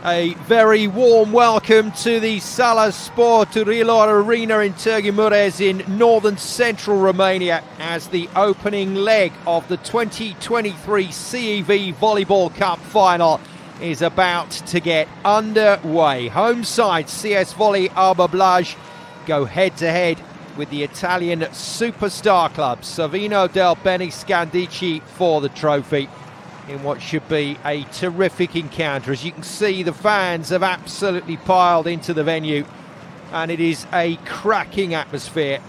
A very warm welcome to the Sala Sporturilor Arena in Târgu Mureș in northern central Romania as the opening leg of the 2023 CEV Volleyball Cup final is about to get underway. Home side CS Volei Alba BLAJ go head-to-head with the Italian superstar club Savino Del Bene Scandicci for the trophy in what should be a terrific encounter. As you can see, the fans have absolutely piled into the venue and it is a cracking atmosphere.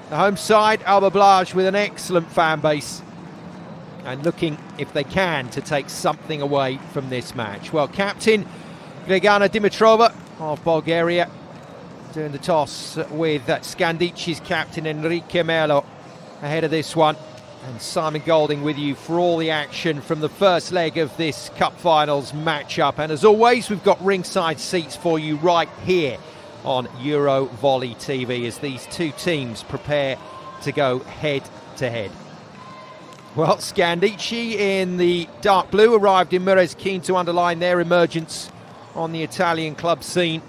The home side, Alba BLAJ, with an excellent fan base and looking, if they can, to take something away from this match. Well, captain Dragana Dimitrova of Bulgaria doing the toss with Scandicci's captain Enrique Melo ahead of this one. And Simon Golding with you for all the action from the first leg of this Cup Finals matchup. And as always, we've got ringside seats for you right here on Euro Volley TV as these two teams prepare to go head-to-head. Well, Scandicci in the dark blue arrived in Mureș, keen to underline their emergence on the Italian club scene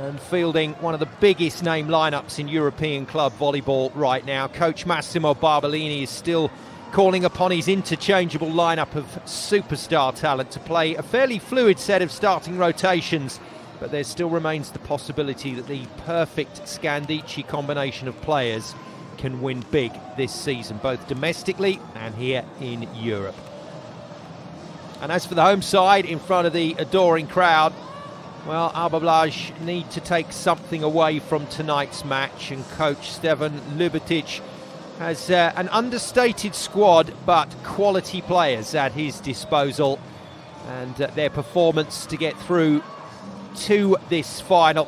and fielding one of the biggest name lineups in European club volleyball right now. Coach Massimo Barbolini is still calling upon his interchangeable lineup of superstar talent to play a fairly fluid set of starting rotations, but there still remains the possibility that the perfect Scandicci combination of players can win big this season, both domestically and here in Europe. And as for the home side, in front of the adoring crowd, well, Alba BLAJ need to take something away from tonight's match, and coach Stevan Ljubitic has an understated squad but quality players at his disposal, and their performance to get through to this final,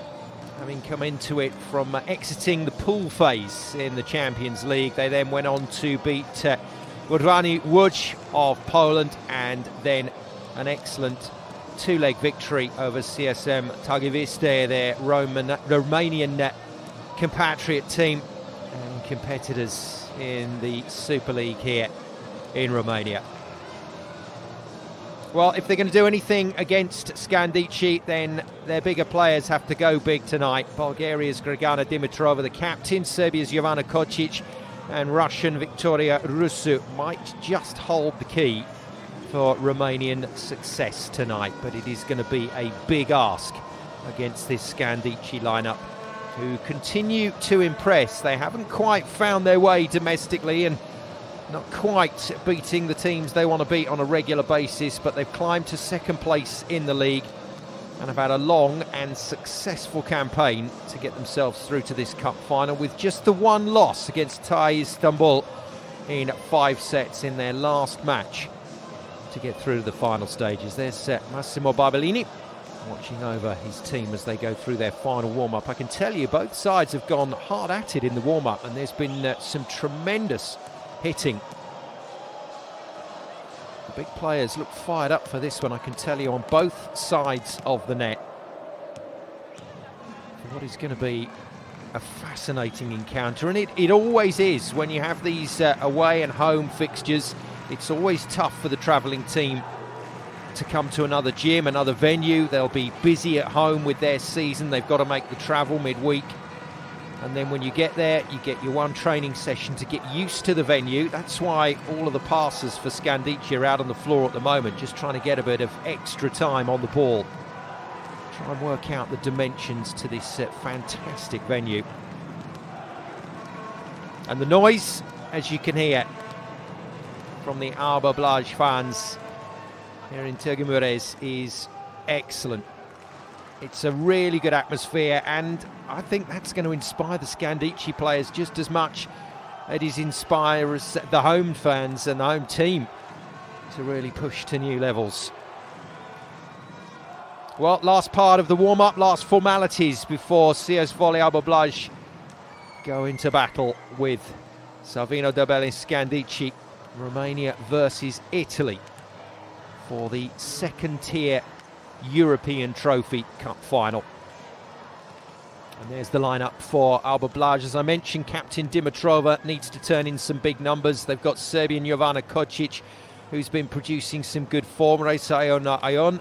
having come into it from exiting the pool phase in the Champions League. They then went on to beat Górnik Łódź of Poland, and then an excellent two-leg victory over CSM Târgu, their Romanian compatriot team and competitors in the Super League here in Romania. Well, if they're going to do anything against Scandicci, then their bigger players have to go big tonight. Bulgaria's Dragana Dimitrova, the captain, Serbia's Jovana Kocic, and Russian Victoria Rusu might just hold the key for Romanian success tonight, but it is going to be a big ask against this Scandicci lineup, who continue to impress. They haven't quite found their way domestically and not quite beating the teams they want to beat on a regular basis, but they've climbed to second place in the league and have had a long and successful campaign to get themselves through to this cup final, with just the one loss against TAI Istanbul in 5 sets in their last match to get through to the final stages. There's Massimo Barbolini watching over his team as they go through their final warm-up. I can tell you both sides have gone hard at it in the warm-up, and there's been some tremendous hitting. The big players look fired up for this one, I can tell you, on both sides of the net. For what is going to be a fascinating encounter, and it always is when you have these away and home fixtures. It's always tough for the travelling team to come to another gym, another venue. They'll be busy at home with their season. They've got to make the travel midweek. And then when you get there, you get your one training session to get used to the venue. That's why all of the passers for Scandicci are out on the floor at the moment, just trying to get a bit of extra time on the ball. Try and work out the dimensions to this fantastic venue. And the noise, as you can hear from the Alba BLAJ fans here in Târgu Mureș, is excellent. It's a really good atmosphere, and I think that's going to inspire the Scandicci players just as much as it inspires the home fans and the home team to really push to new levels. Well, last part of the warm-up, last formalities before CS Volei Alba BLAJ go into battle with Savino Del Bene Scandicci. Romania versus Italy for the second-tier European Trophy Cup final. And there's the lineup for Alba BLAJ. As I mentioned, captain Dimitrova needs to turn in some big numbers. They've got Serbian Jovana Kocic, who's been producing some good form. Raisa Ayon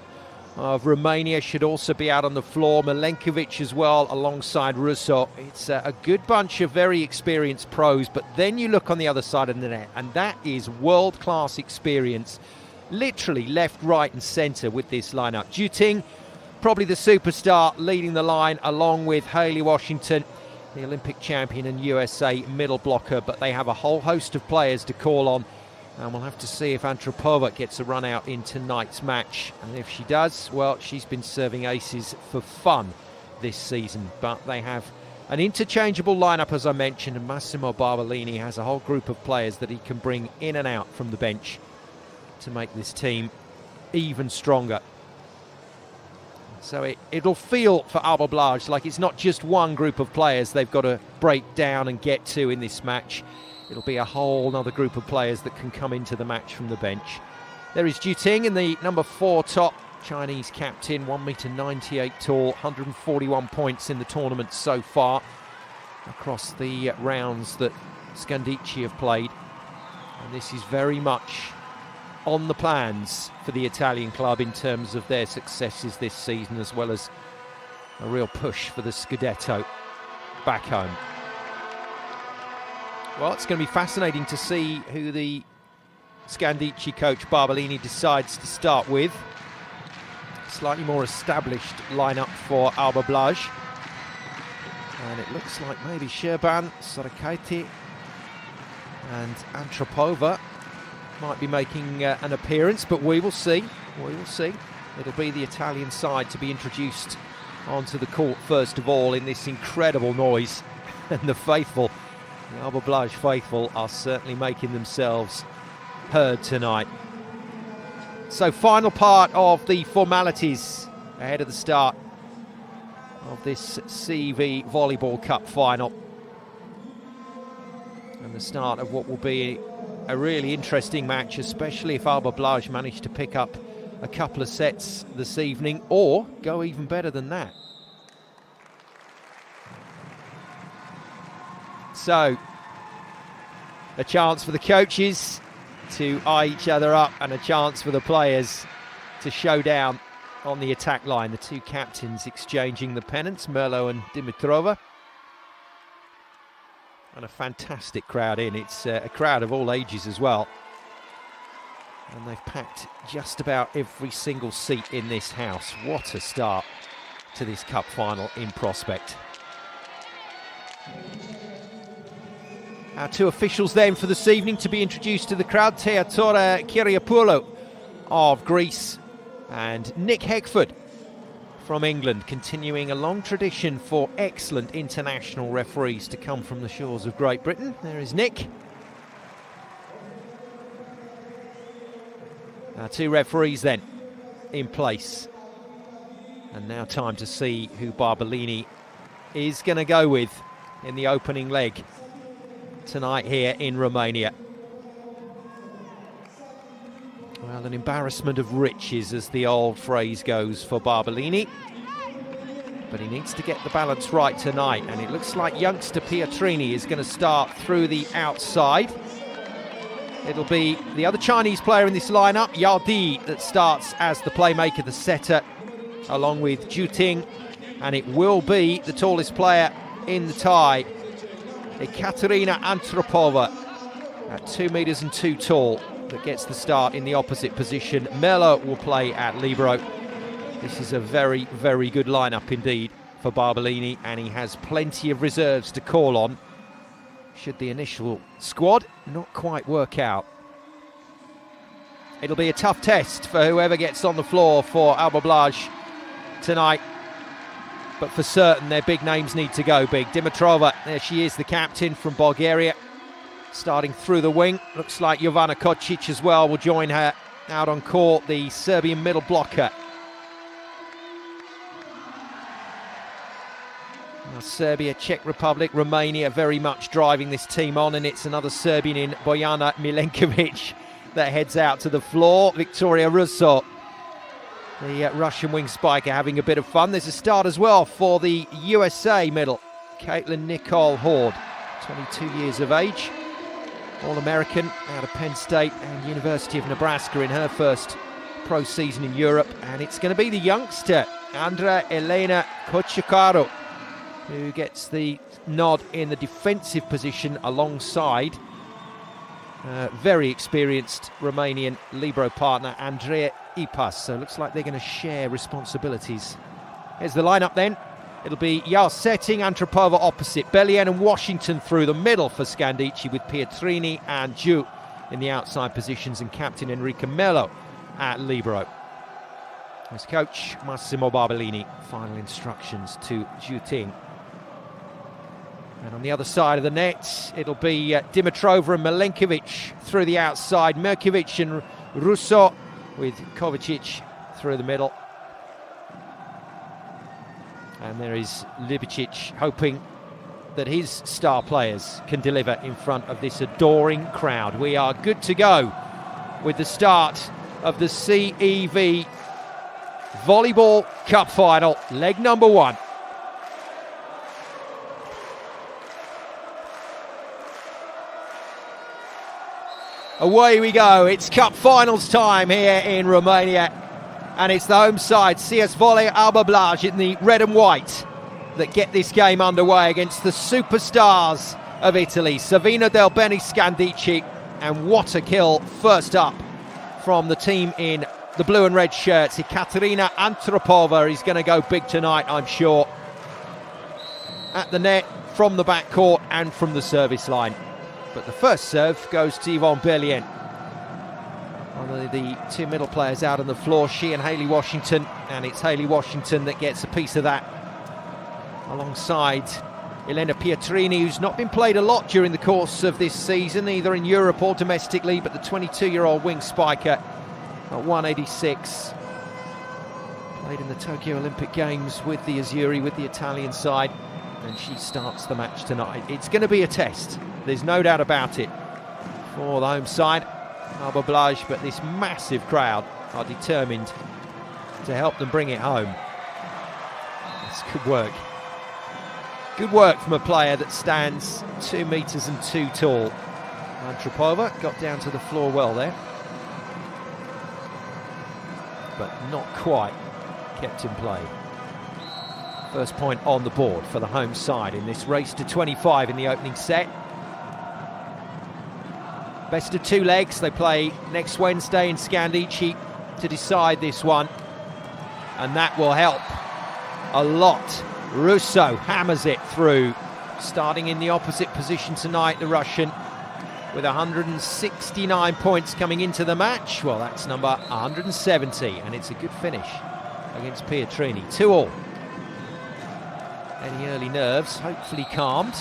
of Romania should also be out on the floor. Milenkovic as well, alongside Russo. It's a good bunch of very experienced pros, but then you look on the other side of the net, and that is world-class experience, literally left, right and centre with this lineup. Juting, probably the superstar, leading the line, along with Hayley Washington, the Olympic champion and USA middle blocker, but they have a whole host of players to call on. And we'll have to see if Antropova gets a run out in tonight's match. And if she does, well, she's been serving aces for fun this season. But they have an interchangeable lineup, as I mentioned, and Massimo Barbolini has a whole group of players that he can bring in and out from the bench to make this team even stronger. So it'll feel for Alba BLAJ like it's not just one group of players they've got to break down and get to in this match. It'll be a whole other group of players that can come into the match from the bench. There is Juting in the number 4 top, Chinese captain, 1.98 m tall, 141 points in the tournament so far across the rounds that Scandicci have played. And this is very much on the plans for the Italian club in terms of their successes this season, as well as a real push for the Scudetto back home. Well, it's going to be fascinating to see who the Scandicci coach Barbolini decides to start with. Slightly more established lineup for Alba BLAJ. And it looks like maybe Sherban, Sorakaiti and Antropova might be making an appearance, but we will see. We will see. It'll be the Italian side to be introduced onto the court first of all in this incredible noise. And the faithful, the Alba BLAJ faithful, are certainly making themselves heard tonight. So final part of the formalities ahead of the start of this CEV Volleyball Cup final. And the start of what will be a really interesting match, especially if Alba BLAJ manage to pick up a couple of sets this evening, or go even better than that. So, a chance for the coaches to eye each other up, and a chance for the players to show down on the attack line. The two captains exchanging the pennants, Merlo and Dimitrova. And a fantastic crowd in. It's a crowd of all ages as well. And they've packed just about every single seat in this house. What a start to this cup final in prospect. Our two officials then for this evening to be introduced to the crowd: Teatora Kyriapoulou of Greece and Nick Heckford from England, continuing a long tradition for excellent international referees to come from the shores of Great Britain. There is Nick. Our two referees then in place. And now time to see who Barbolini is going to go with in the opening leg tonight here in Romania. Well, an embarrassment of riches, as the old phrase goes, for Barbolini. But he needs to get the balance right tonight, and it looks like youngster Pietrini is going to start through the outside. It'll be the other Chinese player in this lineup, Yao Di, that starts as the playmaker, the setter, along with Juting. And it will be the tallest player in the tie, Ekaterina Antropova, at 2 meters and 2 tall, that gets the start in the opposite position. Merlo will play at libero. This is a very, very good lineup indeed for Barbolini, and he has plenty of reserves to call on should the initial squad not quite work out. It'll be a tough test for whoever gets on the floor for Alba BLAJ tonight, but for certain their big names need to go big. Dimitrova, there she is, the captain from Bulgaria, starting through the wing. Looks like Jovana Kocic as well will join her out on court, the Serbian middle blocker. Now, Serbia, Czech Republic, Romania very much driving this team on, and it's another Serbian in Bojana Milenkovic that heads out to the floor. Victoria Russo, the Russian wing spiker, having a bit of fun. There's a start as well for the USA middle, Caitlin Nicole Horde, 22 years of age, All-American out of Penn State and University of Nebraska in her first pro season in Europe, and it's going to be the youngster, Andrea Elena Cocciacaro, who gets the nod in the defensive position alongside very experienced Romanian libero partner Andrea Ipas. So it looks like they're going to share responsibilities. Here's the lineup then. It'll be Yao setting, Antropova opposite, Bellien and Washington through the middle for Scandicci, with Pietrini and Giu in the outside positions, and captain Enrico Melo at libero. As coach Massimo Barbellini, final instructions to Giu Ting. And on the other side of the net, it'll be Dimitrova and Milenkovic through the outside, Merkovic and Russo, with Kovacic through the middle. And there is Ljubicic, hoping that his star players can deliver in front of this adoring crowd. We are good to go with the start of the CEV Volleyball Cup Final, leg number 1. Away we go. It's Cup Finals time here in Romania. And it's the home side, CEV Volei Alba BLAJ in the red and white, that get this game underway against the superstars of Italy, Savino Del Bene Scandicci. And what a kill first up from the team in the blue and red shirts. Ekaterina Antropova is going to go big tonight, I'm sure. At the net, from the backcourt and from the service line. But the first serve goes to Yvonne Bellien. One of the two middle players out on the floor, she and Hayley Washington, and it's Hayley Washington that gets a piece of that alongside Elena Pietrini, who's not been played a lot during the course of this season, either in Europe or domestically, but the 22-year-old wing spiker at 186. Played in the Tokyo Olympic Games with the Azzurri, with the Italian side, and she starts the match tonight. It's going to be a test, there's no doubt about it, for the home side, Alba BLAJ, but this massive crowd are determined to help them bring it home. It's good work. Good work from a player that stands 2 meters and 2 tall. Antropova got down to the floor well there, but not quite kept in play. First point on the board for the home side in this race to 25 in the opening set. Best of 2 legs. They play next Wednesday in Scandicci to decide this one, and that will help a lot. Russo hammers it through, starting in the opposite position tonight, the Russian, with 169 points coming into the match. Well, that's number 170, and it's a good finish against Pietrini. 2-all. Any early nerves hopefully calmed.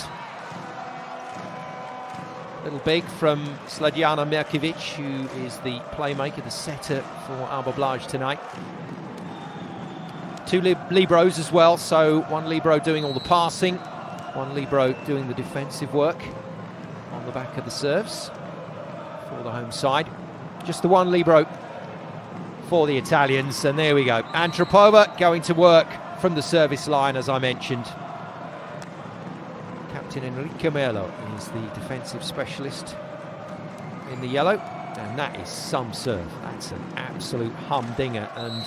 Little big from Slađana Merkovic, who is the playmaker, the setter for Alba BLAJ tonight. 2 liberos as well, so 1 libero doing all the passing, 1 libero doing the defensive work on the back of the serves for the home side. Just the 1 libero for the Italians, and there we go. Antropova going to work from the service line, as I mentioned. Captain Enrico Melo is the defensive specialist in the yellow, and that is some serve. That's an absolute humdinger, and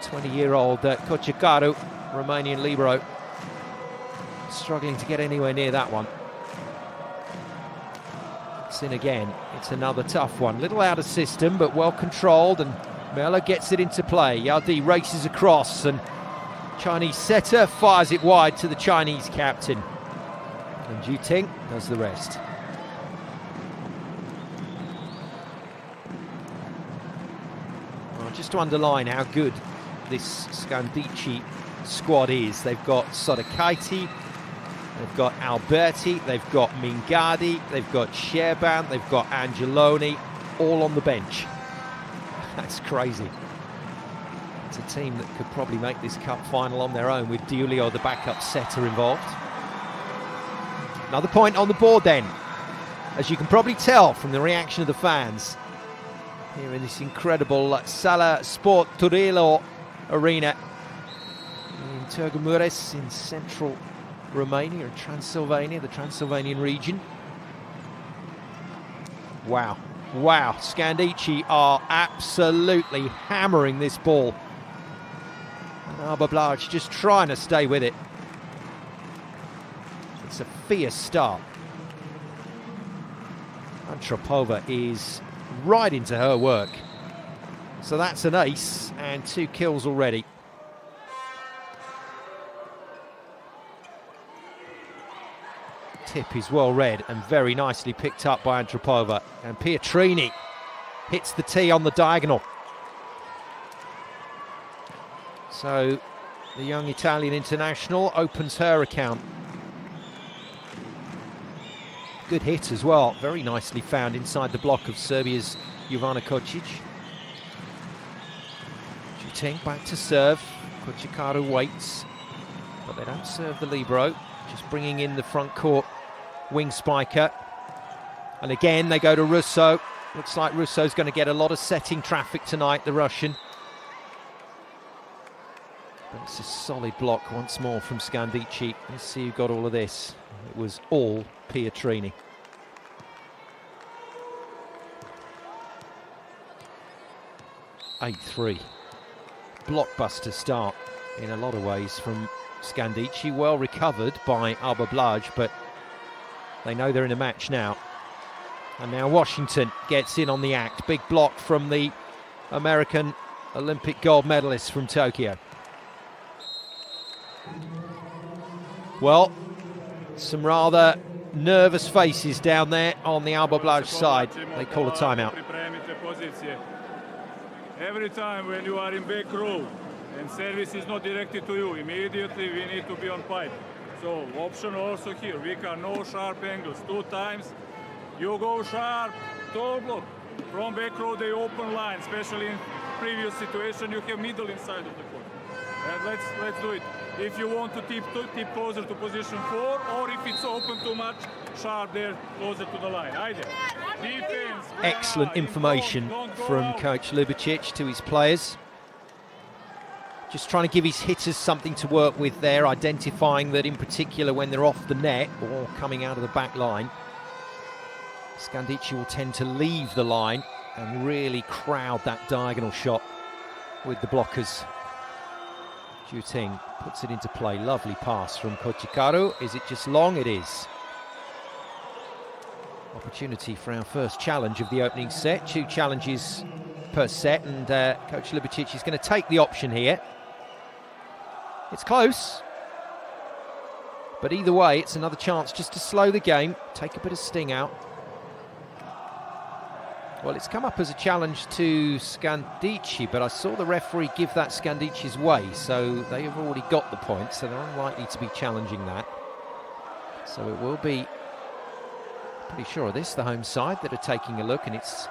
20-year-old Cocciacaro, Romanian libero, struggling to get anywhere near that one. It's in again. It's another tough one. Little out of system, but well controlled, and Melo gets it into play. Yaldi races across, and Chinese setter fires it wide to the Chinese captain. And Giu Ting does the rest. Well, just to underline how good this Scandicci squad is, they've got Sodakaiti, they've got Alberti, they've got Mingardi, they've got Sherban, they've got Angeloni, all on the bench. That's crazy. It's a team that could probably make this cup final on their own, with Diulio, the backup setter, involved. Another point on the board then, as you can probably tell from the reaction of the fans here in this incredible Sala Sport Turillo arena in Târgu Mureș in central Romania, in Transylvania, the Transylvanian region. Wow, Wow, Scandicci are absolutely hammering this ball. And Alba BLAJ just trying to stay with it. It's a fierce start. Antropova is right into her work. So that's an ace and 2 kills already. Tip is well read and very nicely picked up by Antropova. And Pietrini hits the tee on the diagonal. So the young Italian international opens her account. Good hit as well, very nicely found inside the block of Serbia's Jovana Kocic. Juting back to serve. Kocikaru waits, but they don't serve the libero. Just bringing in the front court wing spiker. And again, they go to Russo. Looks like Russo's going to get a lot of setting traffic tonight, the Russian. But it's a solid block once more from Scandicci. Let's see who got all of this. It was all Pietrini. (8-3). Blockbuster start in a lot of ways from Scandicci. Well recovered by Alba BLAJ, but they know they're in a match now. And now Washington gets in on the act. Big block from the American Olympic gold medalist from Tokyo. Well, some rather nervous faces down there on the Alba BLAJ side. They call a timeout. Every time when you are in back row and service is not directed to you, immediately we need to be on pipe. So option also here, we can no sharp angles. 2 times you go sharp, toe block. From back row they open line, especially in previous situation you have middle inside of the court. And let's do it. If you want to tip closer to position 4, or if it's open too much, sharp there, closer to the line. Defense. Excellent information from Coach Ljubicic to his players. Just trying to give his hitters something to work with there, identifying that in particular when they're off the net or coming out of the back line, Scandicci will tend to leave the line and really crowd that diagonal shot with the blockers. Juting puts it into play. Lovely pass from Kocikaru. Is it just long? It is. Opportunity for our first challenge of the opening set. 2 challenges per set, and Coach Ljubicic is going to take the option here. It's close, but either way, it's another chance just to slow the game, take a bit of sting out. Well, it's come up as a challenge to Scandicci, but I saw the referee give that Scandicci's way, so they have already got the point, so they're unlikely to be challenging that. So it will be, pretty sure of this, the home side that are taking a look, and it's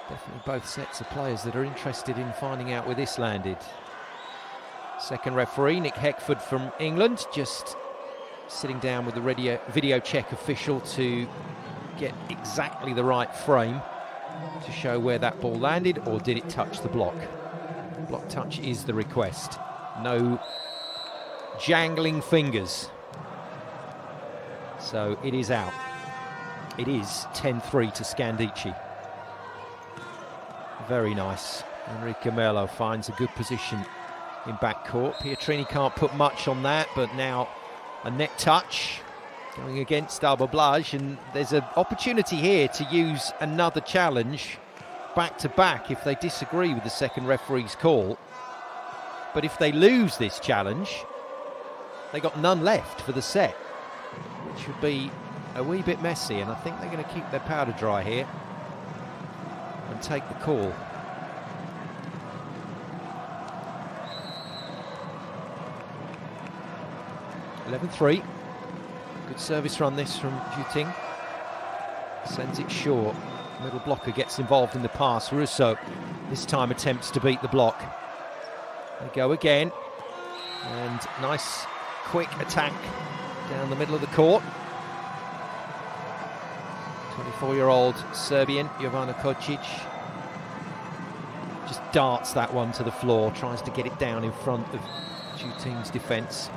definitely both sets of players that are interested in finding out where this landed. Second referee, Nick Heckford from England, just sitting down with the video check official to get exactly the right frame to show where that ball landed, or did it touch the block. Block touch is the request. No jangling fingers. So it is out. It is 10-3 to Scandicci. Very nice. Enrique Melo finds a good position in backcourt. Pietrini can't put much on that, but now a net touch going against Alba BLAJ, and there's an opportunity here to use another challenge back-to-back if they disagree with the second referee's call. But if they lose this challenge, they got none left for the set, which would be a wee bit messy, and I think they're going to keep their powder dry here and take the call. (11-3). Good service run this from Juting. Sends it short. Middle blocker gets involved in the pass. Russo this time attempts to beat the block. They go again. And nice quick attack down the middle of the court. 24-year-old Serbian Jovana Kocic just darts that one to the floor, tries to get it down in front of Juting's defence.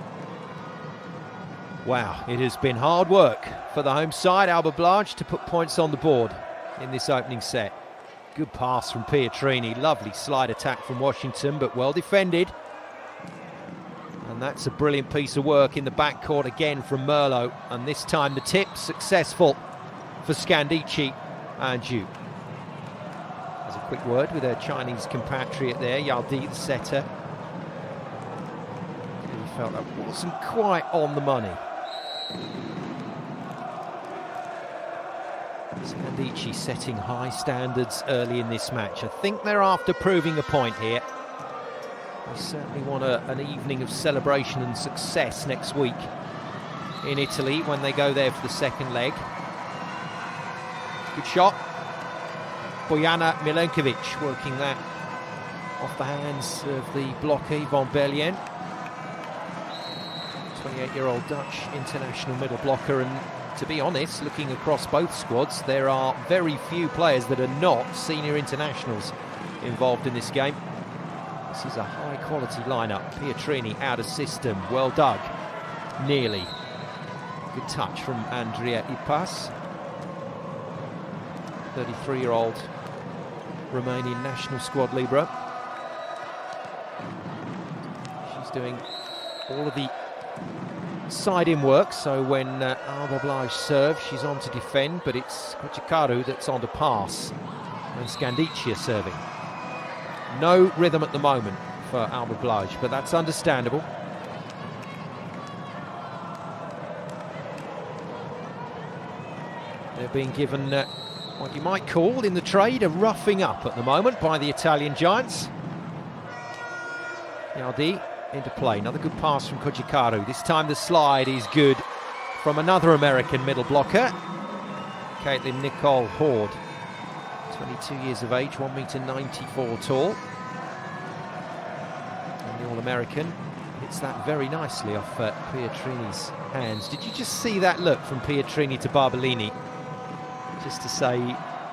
Wow, it has been hard work for the home side, Alba BLAJ, to put points on the board. in this opening set. Good pass from Pietrini, lovely slide attack from Washington, but well defended. And that's a brilliant piece of work in the backcourt again from Merlo. And this time the tip successful for Scandicci and Ju. There's a quick word with her Chinese compatriot there, Yaldi, the setter. He felt that wasn't quite on the money. Scandicci setting high standards early in this match. I think they're after proving a point here. They certainly want an evening of celebration and success next week in Italy when they go there for the second leg. Good shot. Bojana Milenkovic working that off the hands of the blocker Yvonne Bellienne. 28-year-old Dutch international middle blocker, and to be honest, looking across both squads, there are very few players that are not senior internationals involved in this game. This is a high-quality lineup. Pietrini out of system, well dug, nearly. Good touch from Andrea Ipas. 33-year-old Romanian national squad libero. She's doing all of the side-in work, so when Alba BLAJ serves, she's on to defend, but it's Kochikaru that's on to pass, and Scandicci are serving. No rhythm at the moment for Alba BLAJ, but that's understandable. They're being given what you might call in the trade a roughing up at the moment by the Italian giants. Yaldi into play, another good pass from Kochikaru. This time the slide is good from another American middle blocker, Caitlin Nicole Horde. 22 years of age, 1.94 meters tall. And the All-American hits that very nicely off Pietrini's hands. Did you just see that look from Pietrini to Barbolini? Just to say,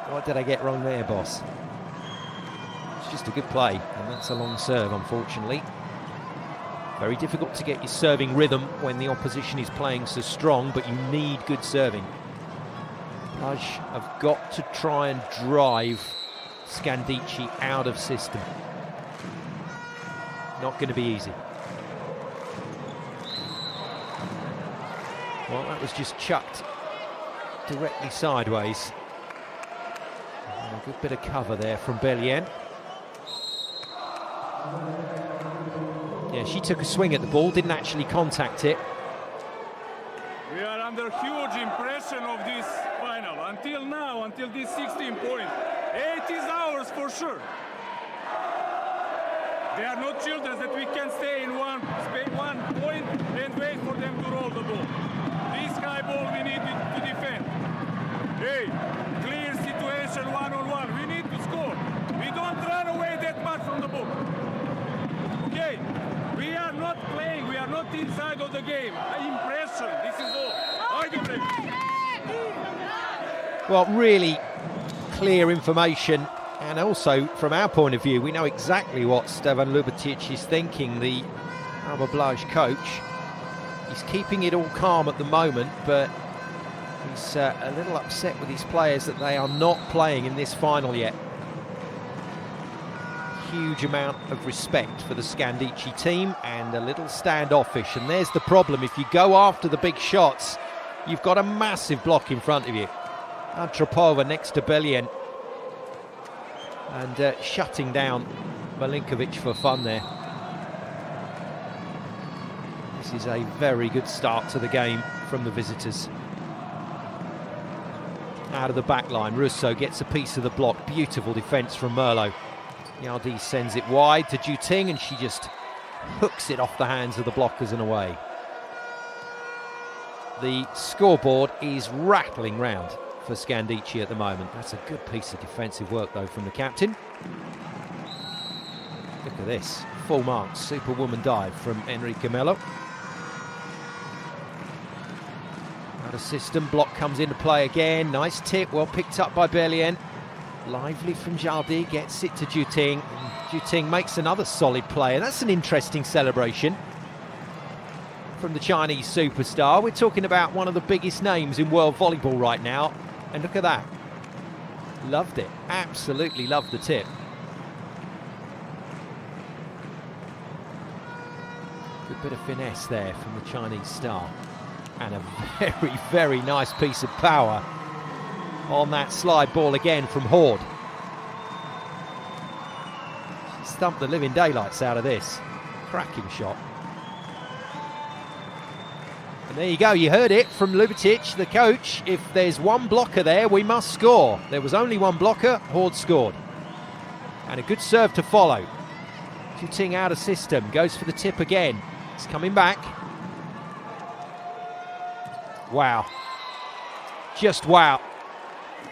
what did I get wrong there, boss? It's just a good play, and that's a long serve, unfortunately. Very difficult to get your serving rhythm when the opposition is playing so strong, but you need good serving. BLAJ have got to try and drive Scandicci out of system. Not going to be easy. Well, that was just chucked directly sideways. And a good bit of cover there from Bellienne. Yeah, she took a swing at the ball, didn't actually contact it. We are under huge impression of this final. Until now, until this 16 points. 8 is ours for sure. They are not children that we can stay in one point and wait for them to roll the ball. This high ball we need to defend. Hey, clear situation one-on-one. We need to score. We don't run away that much from the ball. Okay, we are not playing. We are not inside of the game. Impression. This is all. Well, really clear information, and also from our point of view, we know exactly what Stevan Lubatic is thinking, the Alba BLAJ coach. He's keeping it all calm at the moment, but he's a little upset with his players that they are not playing in this final yet. Huge amount of respect for the Scandicci team and a little standoffish, and there's the problem. If you go after the big shots, you've got a massive block in front of you. Antropova next to Bellienne, and shutting down Milenkovic for fun there. This is a very good start to the game from the visitors. Out of the back line, Russo gets a piece of the block. Beautiful defence from Merlo. Yaldi sends it wide to Juting, and she just hooks it off the hands of the blockers and away. The scoreboard is rattling round for Scandicci at the moment. That's a good piece of defensive work, though, from the captain. Look at this. Full marks. Superwoman dive from Enrique Melo. Out of system. Block comes into play again. Nice tip. Well picked up by Bellienne. Lively from Jaldi. Gets it to Juting. Juting makes another solid play. And that's an interesting celebration from the Chinese superstar. We're talking about one of the biggest names in world volleyball right now. And look at that. Loved it, absolutely loved the tip. Good bit of finesse there from the Chinese star. And a very, very nice piece of power on that slide ball again from Horde. She stumped the living daylights out of this. Cracking shot. And there you go, you heard it from Ljubičić, the coach. If there's one blocker there, we must score. There was only one blocker, Horde scored. And a good serve to follow. Juting out of system, goes for the tip again. It's coming back. Wow. Just wow.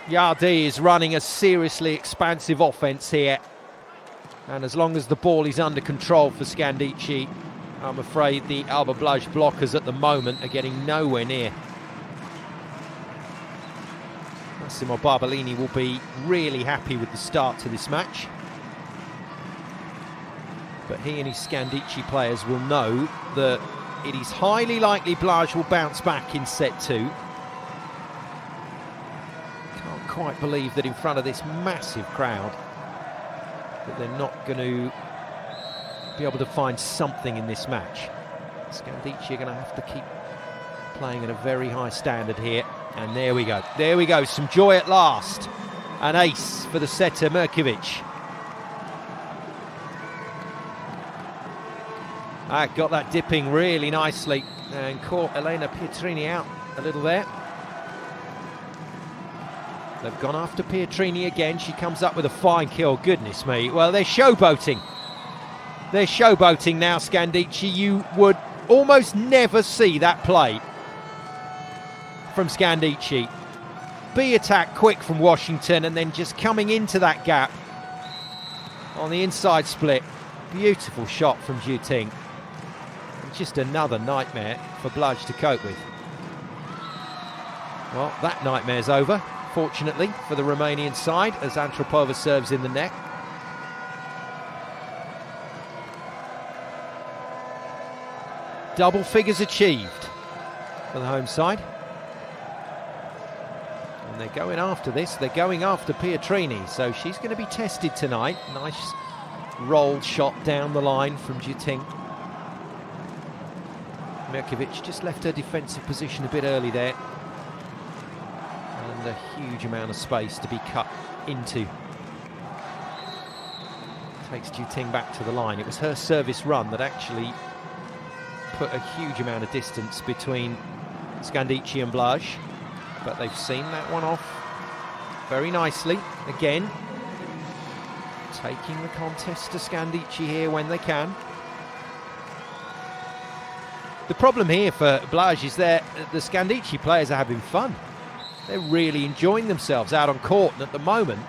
Yardi is running a seriously expansive offence here. And as long as the ball is under control for Scandicci, I'm afraid the Alba BLAJ blockers at the moment are getting nowhere near. Massimo Barbolini will be really happy with the start to this match. But he and his Scandicci players will know that it is highly likely BLAJ will bounce back in set 2. Can't quite believe that in front of this massive crowd that they're not going to be able to find something in this match. Scandicci are going to have to keep playing at a very high standard here. And there we go. There we go. Some joy at last. An ace for the setter, Mirkovic. Got that dipping really nicely and caught Elena Pietrini out a little there. They've gone after Pietrini again. She comes up with a fine kill. Goodness me. Well, they're showboating. They're showboating now, Scandicci. You would almost never see that play from Scandicci. Be attack quick from Washington and then just coming into that gap on the inside split. Beautiful shot from Juting. Just another nightmare for BLAJ to cope with. Well, that nightmare's over, fortunately, for the Romanian side, as Antropova serves in the net. Double figures achieved for the home side. And they're going after this. They're going after Pietrini, so she's going to be tested tonight. Nice rolled shot down the line from Juting. Mirkovic just left her defensive position a bit early there. And a huge amount of space to be cut into. Takes Juting back to the line. It was her service run that actually put a huge amount of distance between Scandicci and BLAJ. But they've seen that one off very nicely. Again, taking the contest to Scandicci here when they can. The problem here for BLAJ is that the Scandicci players are having fun. They're really enjoying themselves out on court, and at the moment,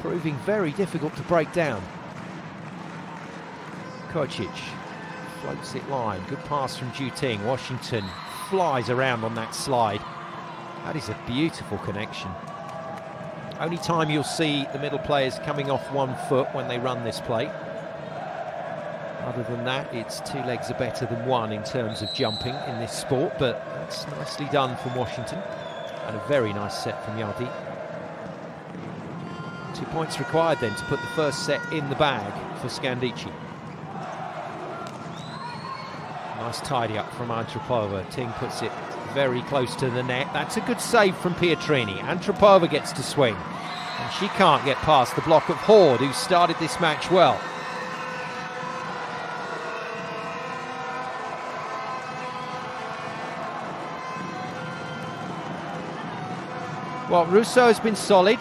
proving very difficult to break down. Kocic floats it line. Good pass from Juting. Washington flies around on that slide. That is a beautiful connection. Only time you'll see the middle players coming off 1 foot when they run this play. Other than that, it's 2 legs are better than 1 in terms of jumping in this sport, but that's nicely done from Washington. And a very nice set from Yardi. 2 points required then to put the first set in the bag for Scandicci. Nice tidy up from Antropova. Ting puts it very close to the net. That's a good save from Pietrini. Antropova gets to swing. And she can't get past the block of Horde, who started this match well. Well, Russo has been solid.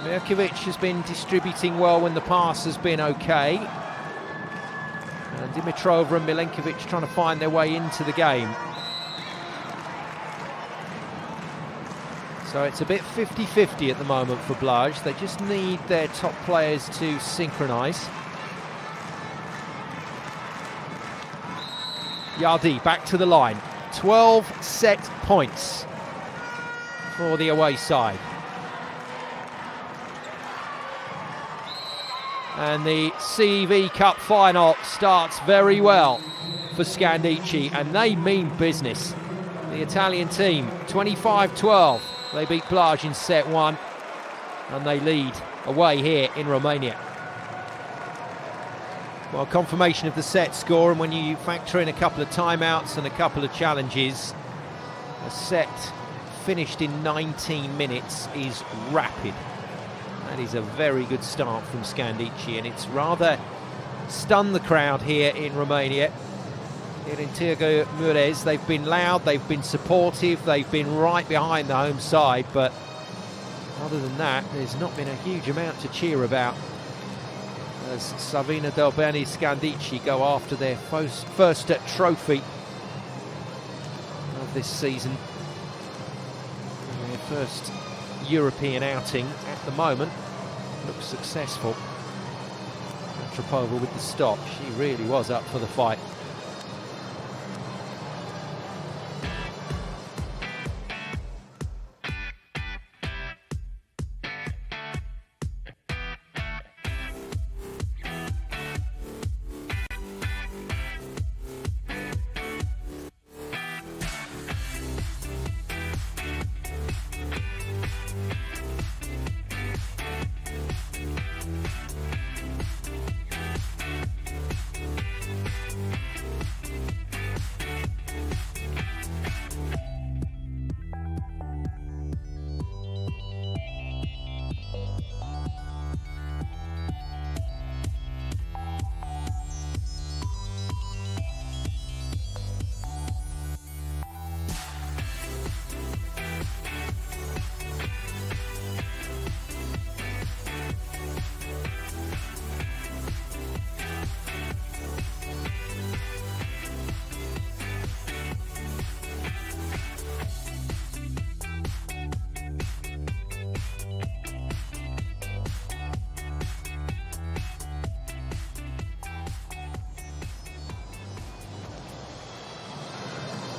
Mirkovic has been distributing well when the pass has been okay. And Dimitrova and Milenkovic trying to find their way into the game. So it's a bit 50-50 at the moment for BLAJ. They just need their top players to synchronise. Yardi back to the line. 12 set points for the away side. And the CEV Cup final starts very well for Scandicci, and they mean business. The Italian team, 25-12. They beat Blaj in set 1, and they lead away here in Romania. Well, confirmation of the set score, and when you factor in a couple of timeouts and a couple of challenges, a set finished in 19 minutes is rapid. That is a very good start from Scandicci, and it's rather stunned the crowd here in Romania. Here in Târgu Mureș, they've been loud, they've been supportive, they've been right behind the home side, but other than that, there's not been a huge amount to cheer about as Savino Del Bene Scandicci go after their first trophy of this season. Their first European outing at the moment. Looks successful. Antropova with the stop. She really was up for the fight.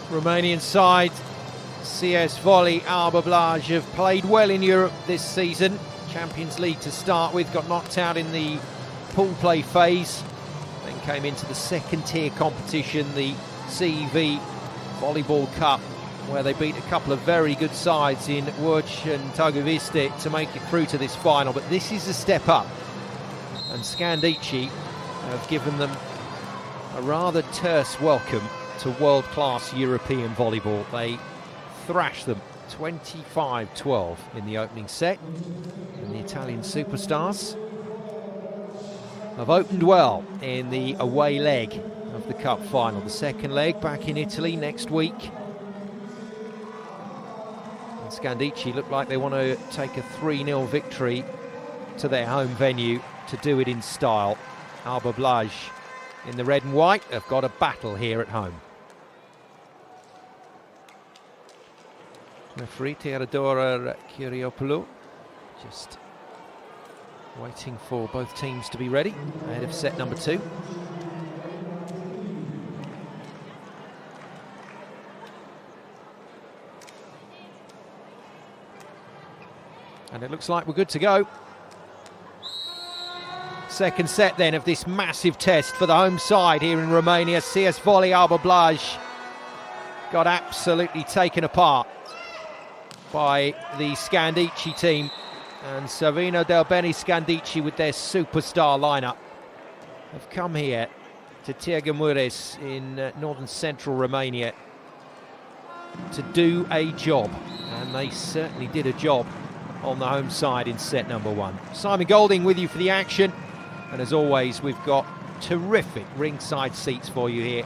Romanian side, CEV Volei Alba BLAJ, have played well in Europe this season. Champions League to start with, got knocked out in the pool play phase, then came into the second tier competition, the CEV Volleyball Cup, where they beat a couple of very good sides in Łódź and Târgu to make it through to this final. But this is a step up, and Scandicci have given them a rather terse welcome to world-class European volleyball. They thrashed them 25-12 in the opening set, and the Italian superstars have opened well in the away leg of the cup final. The second leg back in Italy next week. And Scandicci look like they want to take a 3-0 victory to their home venue to do it in style. Alba BLAJ in the red and white have got a battle here at home. Referee Teodora Kyriapoulou just waiting for both teams to be ready ahead of set number 2. And it looks like we're good to go. Second set then of this massive test for the home side here in Romania. CEV Volei Alba BLAJ got absolutely taken apart by the Scandicci team, and Savino Del Bene Scandicci with their superstar lineup have come here to Târgu Mureș in northern central Romania to do a job, and they certainly did a job on the home side in set number 1. Simon Golding with you for the action, and as always we've got terrific ringside seats for you here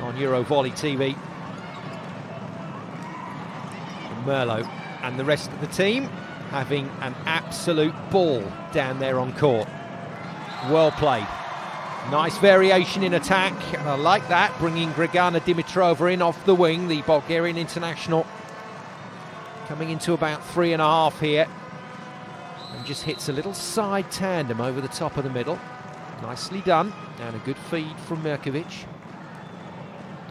on Eurovolley TV. Merlo and the rest of the team having an absolute ball down there on court. Well played. Nice variation in attack, and I like that, bringing Dragana Dimitrova in off the wing, the Bulgarian international, coming into about 3.5 here, and just hits a little side tandem over the top of the middle. Nicely done, and a good feed from Mirkovic.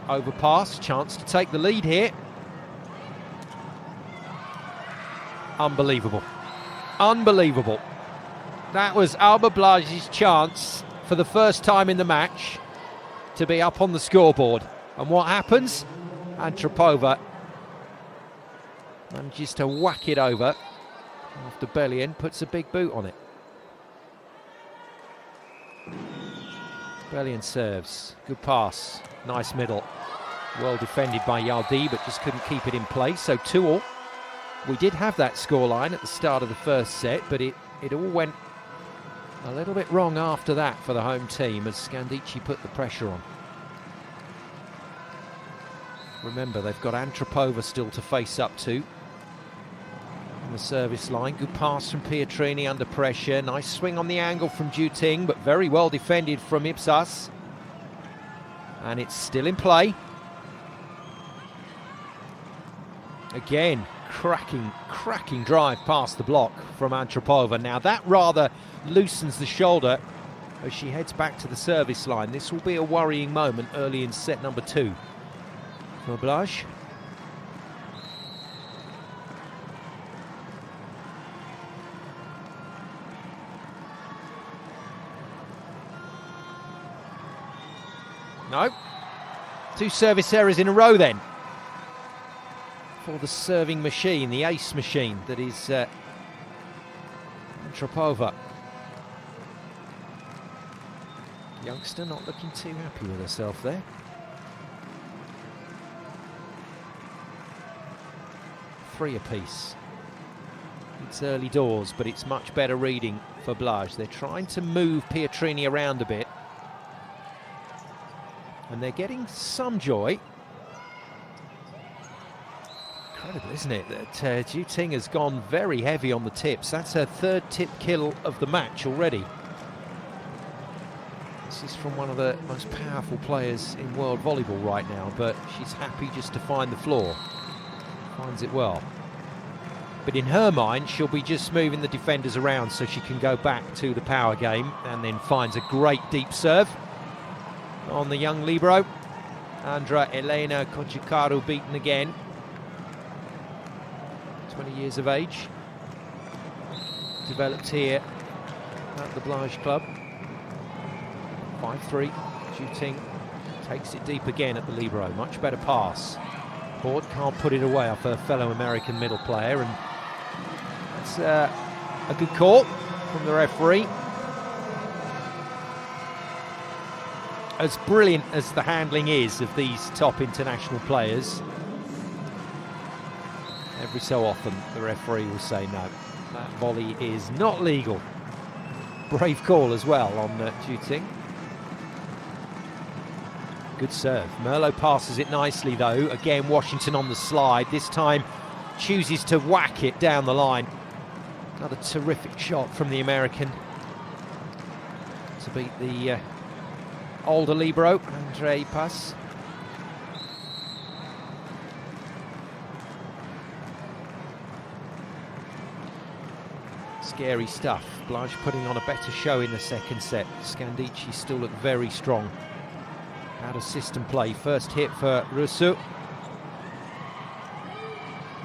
Overpass, chance to take the lead here. Unbelievable. Unbelievable. That was Alba BLAJ's chance for the first time in the match to be up on the scoreboard. And what happens? Antropova Manages to whack it over after Bellien puts a big boot on it. Bellien serves. Good pass. Nice middle. Well defended by Yaldi, but just couldn't keep it in place. So 2-all. We did have that scoreline at the start of the first set, but it all went a little bit wrong after that for the home team as Scandicci put the pressure on. Remember, they've got Antropova still to face up to on the service line. Good pass from Pietrini under pressure. Nice swing on the angle from Juting, but very well defended from Ipsas. And it's still in play. Again, cracking drive past the block from Antropova. Now that rather loosens the shoulder as she heads back to the service line. This will be a worrying moment early in set number 2 for BLAJ. No. 2 service errors in a row then for the serving machine, the ace machine that is Antropova. Youngster not looking too happy with herself there. Three apiece. It's early doors, but it's much better reading for BLAJ. They're trying to move Pietrini around a bit, and they're getting some joy. Incredible, isn't it, that Juting has gone very heavy on the tips. That's her 3rd tip kill of the match already. This is from one of the most powerful players in world volleyball right now, but she's happy just to find the floor. Finds it well. But in her mind, she'll be just moving the defenders around so she can go back to the power game, and then finds a great deep serve on the young libero. Andra Elena Kochikaru beaten again. 20 years of age. Developed here at the BLAJ club. 5-3. Juting takes it deep again at the libero. Much better pass. Ford can't put it away off her fellow American middle player, and that's a good call from the referee. As brilliant as the handling is of these top international players, every so often the referee will say no, that volley is not legal. Brave call as well on Juting. Good serve. Merlot passes it nicely though. Again, Washington on the slide. This time chooses to whack it down the line. Another terrific shot from the American to beat the older libero, Andre Pas. Scary stuff. BLAJ putting on a better show in the second set. Scandicci still look very strong. Out of system play. First hit for Rusu.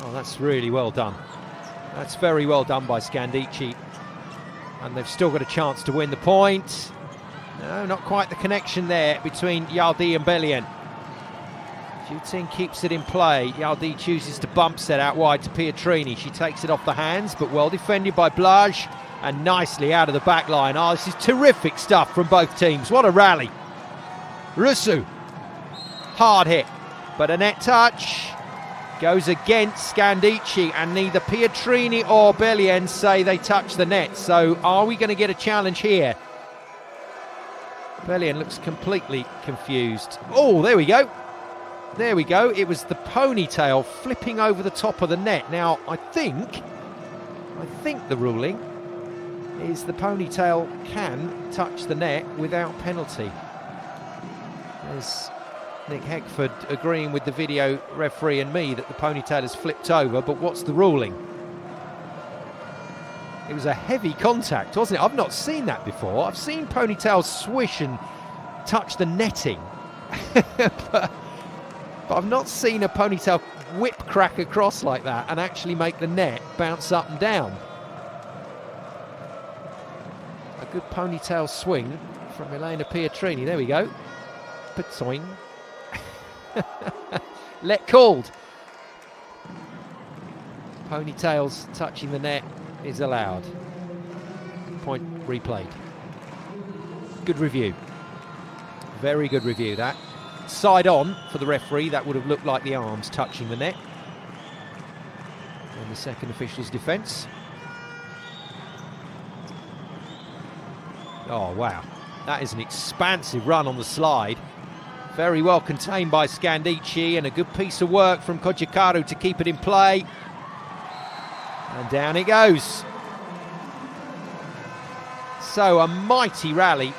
Oh, that's really well done. That's very well done by Scandicci. And they've still got a chance to win the point. No, not quite the connection there between Yaldi and Bellien. Juting keeps it in play. Yaldi chooses to bump set out wide to Pietrini. She takes it off the hands, but well defended by BLAJ and nicely out of the back line. Oh, this is terrific stuff from both teams. What a rally. Rusu, hard hit, but a net touch goes against Scandicci, and neither Pietrini or Bellien say they touched the net. So are we going to get a challenge here? Bellien looks completely confused. Oh, there we go. There we go. It was the ponytail flipping over the top of the net. Now, I think the ruling is the ponytail can touch the net without penalty. There's Nick Heckford agreeing with the video referee and me that the ponytail is flipped over, but what's the ruling? It was a heavy contact, wasn't it? I've not seen that before. I've seen ponytails swish and touch the netting, but I've not seen a ponytail whip crack across like that and actually make the net bounce up and down. A good ponytail swing from Elena Pietrini. There we go. Patoing. Let called. Ponytails touching the net is allowed. Point replayed. Good review. Very good review, that. Side on for the referee, that would have looked like the arms touching the net. And the second official's defence. Oh, wow. That is an expansive run on the slide. Very well contained by Scandicci, and a good piece of work from Kojikaru to keep it in play. And down it goes. So a mighty rally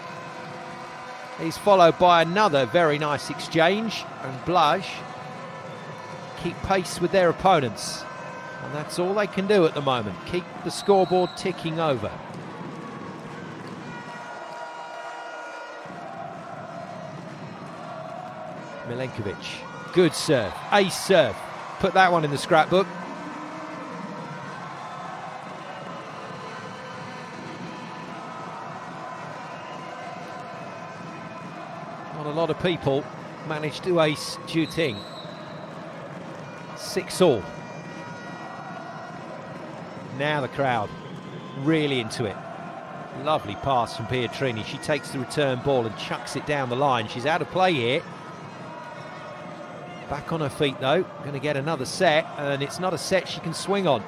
is followed by another very nice exchange, and BLAJ keep pace with their opponents. And that's all they can do at the moment, keep the scoreboard ticking over. Milenkovic, good serve, ace serve. Put that one in the scrapbook. Not a lot of people managed to ace Ju Ting. 6-all. Now the crowd really into it. Lovely pass from Pietrini. She takes the return ball and chucks it down the line. She's out of play here. Back on her feet though, going to get another set, and it's not a set she can swing on.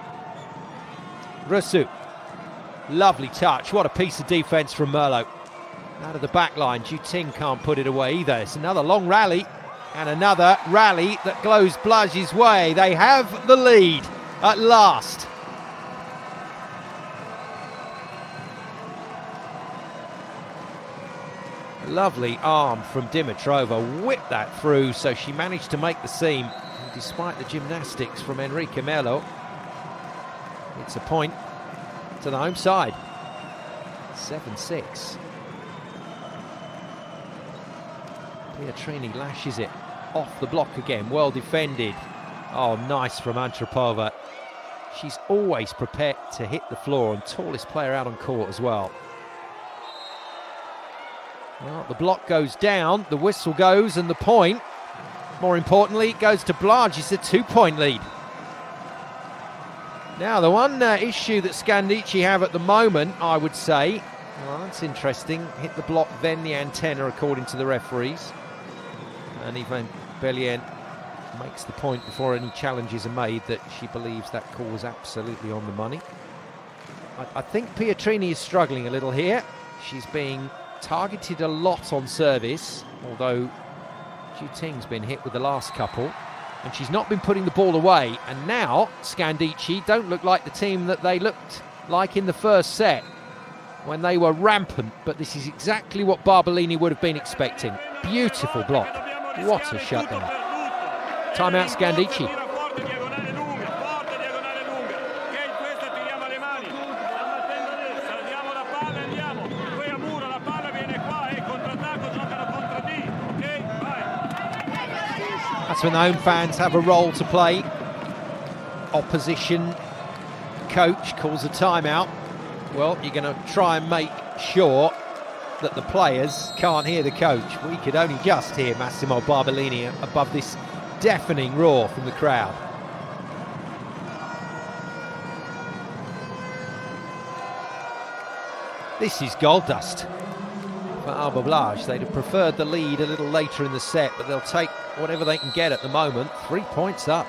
Rusu, lovely touch, what a piece of defence from Merlot. Out of the back line, Ju Ting can't put it away either. It's another long rally, and another rally that goes BLAJ's way. They have the lead at last. Lovely arm from Dimitrova, whipped that through, so she managed to make the seam. And despite the gymnastics from Enrique Melo, it's a point to the home side. 7-6. Pietrini lashes it off the block again, well defended. Oh, nice from Antropova. She's always prepared to hit the floor, and tallest player out on court as well. Well, the block goes down, the whistle goes, and the point, more importantly, it goes to BLAJ. It's a 2-point lead. Now, the one issue that Scandicci have at the moment, I would say, well, that's interesting, hit the block, then the antenna, according to the referees. And Yvan Bellien makes the point before any challenges are made that she believes that call was absolutely on the money. I think Pietrini is struggling a little here. She's being targeted a lot on service, although Ju Ting's been hit with the last couple, and she's not been putting the ball away. And now Scandicci don't look like the team that they looked like in the first set when they were rampant, but this is exactly what Barbolini would have been expecting. Beautiful block, what a shutdown. Timeout Scandicci. That's when the home fans have a role to play. Opposition coach calls a timeout. Well, you're going to try and make sure that the players can't hear the coach. We could only just hear Massimo Barbolini above this deafening roar from the crowd. This is gold dust for Alba BLAJ. They'd have preferred the lead a little later in the set, but they'll take whatever they can get at the moment. 3 points up.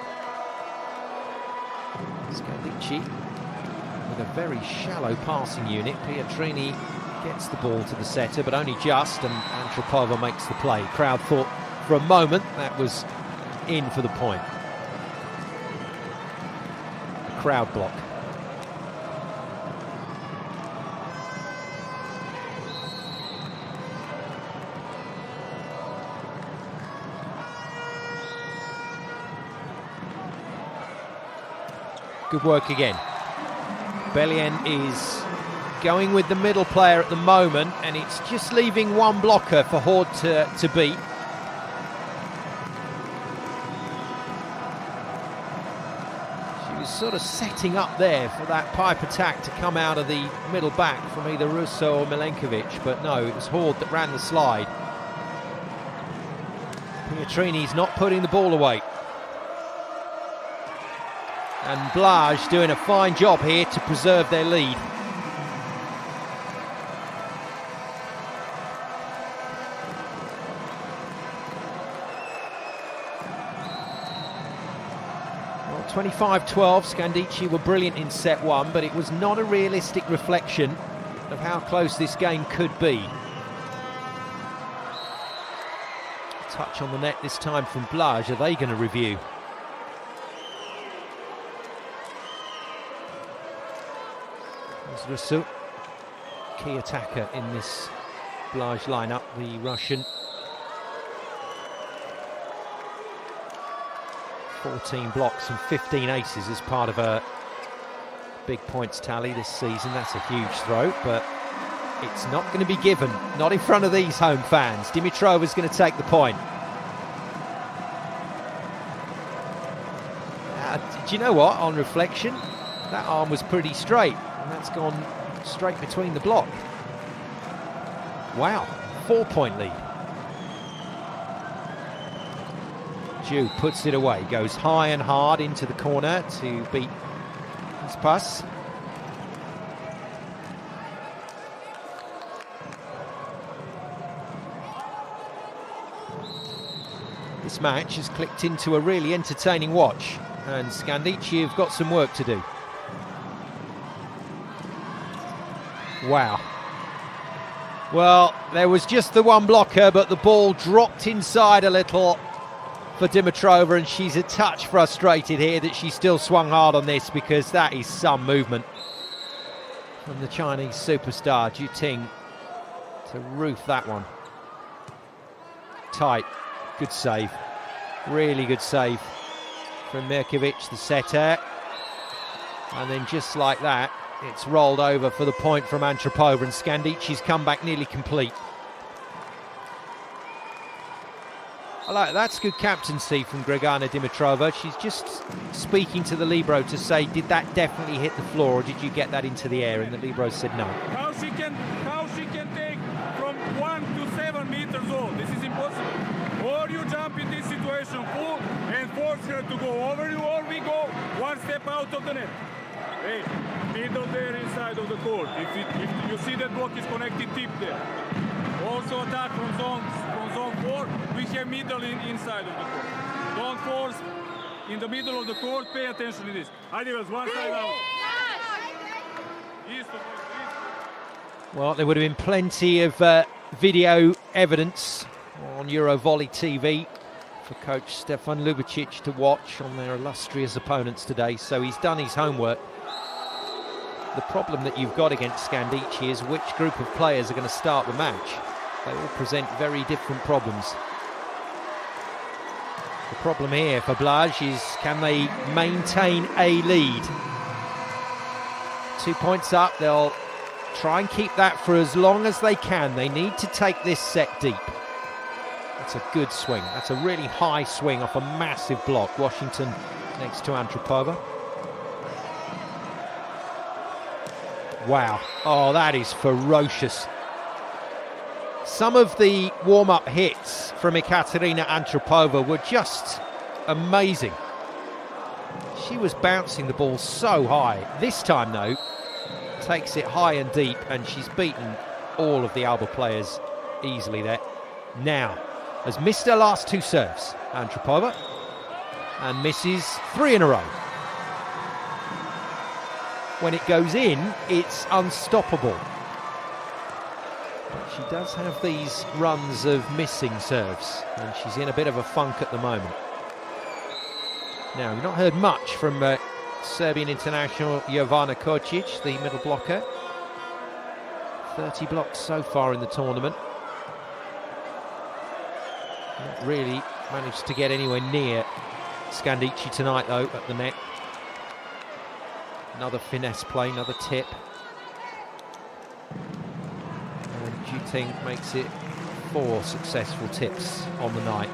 Scandicci with a very shallow passing unit. Pietrini gets the ball to the setter, but only just, and Antropova makes the play. Crowd thought for a moment that was in for the point. A crowd block. Good work again. Bellien is going with the middle player at the moment, and it's just leaving one blocker for Horde to beat. She was sort of setting up there for that pipe attack to come out of the middle back from either Russo or Milenkovic, but no, it was Horde that ran the slide. Pietrini's not putting the ball away. And BLAJ doing a fine job here to preserve their lead. Well, 25-12, Scandicci were brilliant in set one, but it was not a realistic reflection of how close this game could be. Touch on the net this time from BLAJ. Are they going to review? Rasu, key attacker in this BLAJ lineup, the Russian. 14 blocks and 15 aces as part of a big points tally this season. That's a huge throw, but it's not going to be given. Not in front of these home fans. Dimitrova's going to take the point. Do you know what? On reflection, that arm was pretty straight. And that's gone straight between the block. Wow, 4-point lead. Ju puts it away, goes high and hard into the corner to beat his pass. This match has clicked into a really entertaining watch, and Scandicci have got some work to do. Wow. Well, there was just the one blocker, but the ball dropped inside a little for Dimitrova, and she's a touch frustrated here that she still swung hard on this, because that is some movement from the Chinese superstar Ju Ting to roof that one. Tight. Good save. Really good save from Mirkovic, the setter. And then just like that, it's rolled over for the point from Antropova, and Scandicci's comeback nearly complete. I like that's good captaincy from Gregana Dimitrova. She's just speaking to the libero to say, did that definitely hit the floor, or did you get that into the air? And the libero said no. How she can take from 1 to 7 meters old? This is impossible. Or you jump in this situation full and force her to go over you, or we go one step out of the net. Hey, middle there inside of the court. If you see that block is connected tip there. Also attack from zone 4. We have middle inside of the court. Don't force in the middle of the court. Pay attention to this. Adios, one side out. Well, there would have been plenty of video evidence on Eurovolley TV for coach Stefan Ljubicic to watch on their illustrious opponents today, so he's done his homework. The problem that you've got against Scandicci is which group of players are going to start the match. They all present very different problems. The problem here for BLAJ is, can they maintain a lead? 2 points up, they'll try and keep that for as long as they can. They need to take this set deep. That's a good swing. That's a really high swing off a massive block. Washington next to Antropova. Wow. Oh, that is ferocious. Some of the warm-up hits from Ekaterina Antropova were just amazing. She was bouncing the ball so high. This time, though, takes it high and deep, and she's beaten all of the Alba players easily there. Now, has missed her last two serves, Antropova, and misses 3 in a row. When it goes in, it's unstoppable. But she does have these runs of missing serves, and she's in a bit of a funk at the moment. Now, we've not heard much from Serbian international Jovana Kocic, the middle blocker. 30 blocks so far in the tournament. Not really managed to get anywhere near Scandicci tonight, though, at the net. Another finesse play, another tip. And Ju Ting makes it 4 successful tips on the night.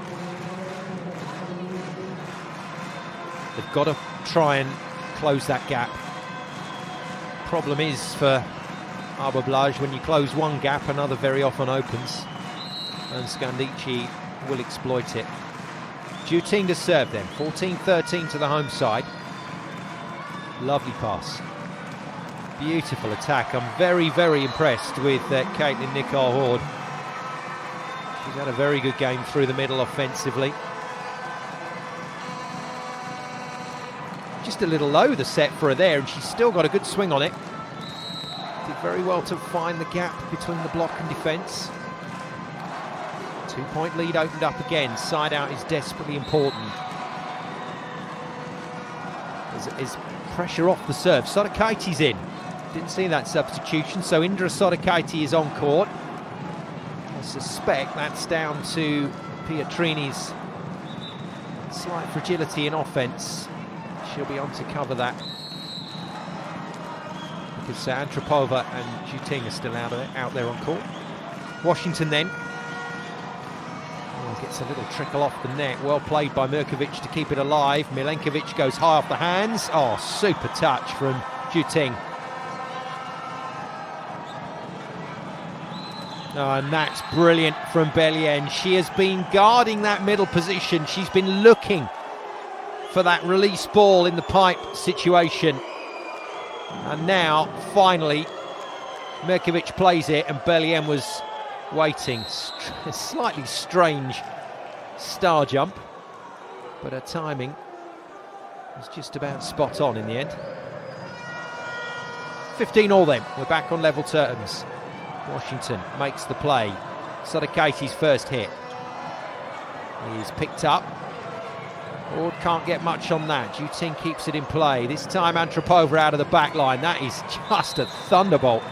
They've got to try and close that gap. Problem is for Alba BLAJ, when you close one gap, another very often opens. And Scandicci will exploit it. Ju Ting to serve then, 14-13 to the home side. Lovely pass. Beautiful attack. I'm very, very impressed with Caitlin Nicole Horde. She's had a very good game through the middle offensively. Just a little low the set for her there, and she's still got a good swing on it. Did very well to find the gap between the block and defence. 2-point lead opened up again. Side out is desperately important. There's pressure off the serve. Sotakaiti's in. Didn't see that substitution, so Indra Sotakaiti is on court. I suspect that's down to Pietrini's slight fragility in offence. She'll be on to cover that, because Antropova and Juting are still out there on court. Washington then. Gets a little trickle off the net. Well played by Mirkovic to keep it alive. Milenkovic goes high off the hands. Oh, super touch from Juting. Oh, and that's brilliant from Belien. She has been guarding that middle position. She's been looking for that release ball in the pipe situation. And now, finally, Mirkovic plays it, and Belien was waiting. A slightly strange star jump, but her timing was just about spot on in the end. 15-all then. We're back on level terms. Washington makes the play. Sotakaiti's first hit is picked up. Ord can't get much on that. Juting keeps it in play. This time Antropova out of the back line. That is just a thunderbolt.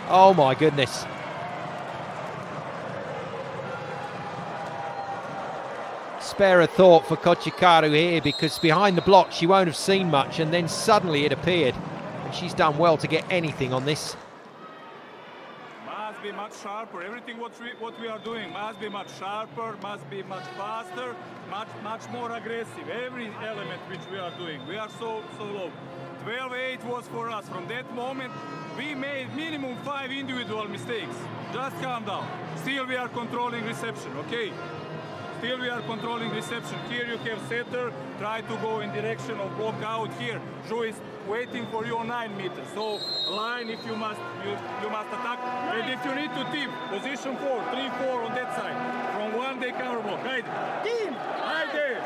Oh my goodness. Spare a thought for Kochikaru here, because behind the block she won't have seen much, and then suddenly it appeared, and she's done well to get anything on this. Must be much sharper. Everything what we are doing must be much sharper, must be much faster, much more aggressive. Every element which we are doing, we are so low. 12-8 was for us. From that moment we made minimum 5 individual mistakes. Just calm down. Still we are controlling reception, okay? Still we are controlling reception. Here you have setter, try to go in direction of block out here. Zhu is waiting for you on 9 meters. So line, if you must attack. And if you need to tip, position 4, 3-4 on that side. From 1 they counter block. Right there.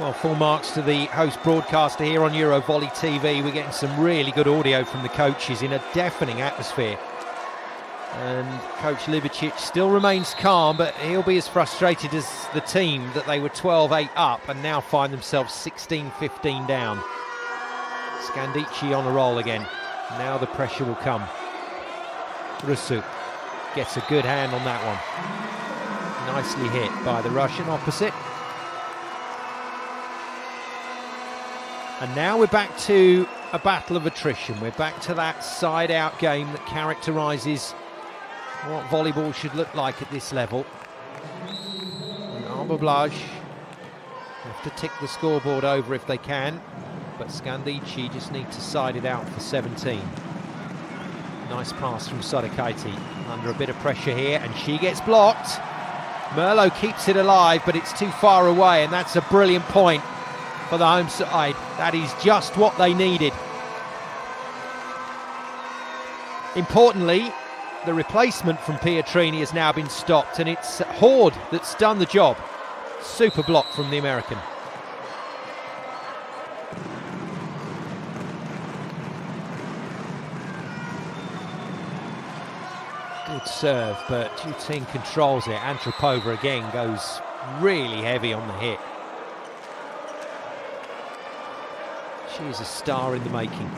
Well, full marks to the host broadcaster here on Euro Volley TV. We're getting some really good audio from the coaches in a deafening atmosphere. And Coach Libicic still remains calm, but he'll be as frustrated as the team that they were 12-8 up and now find themselves 16-15 down. Scandicci on a roll again. Now the pressure will come. Rusu gets a good hand on that one. Nicely hit by the Russian opposite. And now we're back to a battle of attrition. We're back to that side-out game that characterises what volleyball should look like at this level. And Alba BLAJ have to tick the scoreboard over if they can, but Scandicci just need to side it out for 17. Nice pass from Sotakaiti, under a bit of pressure here, and she gets blocked. Merlo keeps it alive, but it's too far away, and that's a brilliant point for the home side. That is just what they needed. Importantly, the replacement from Pietrini has now been stopped, and it's Horde that's done the job. Super block from the American. Good serve, but Juting controls it. Antropova again goes really heavy on the hit. She is a star in the making.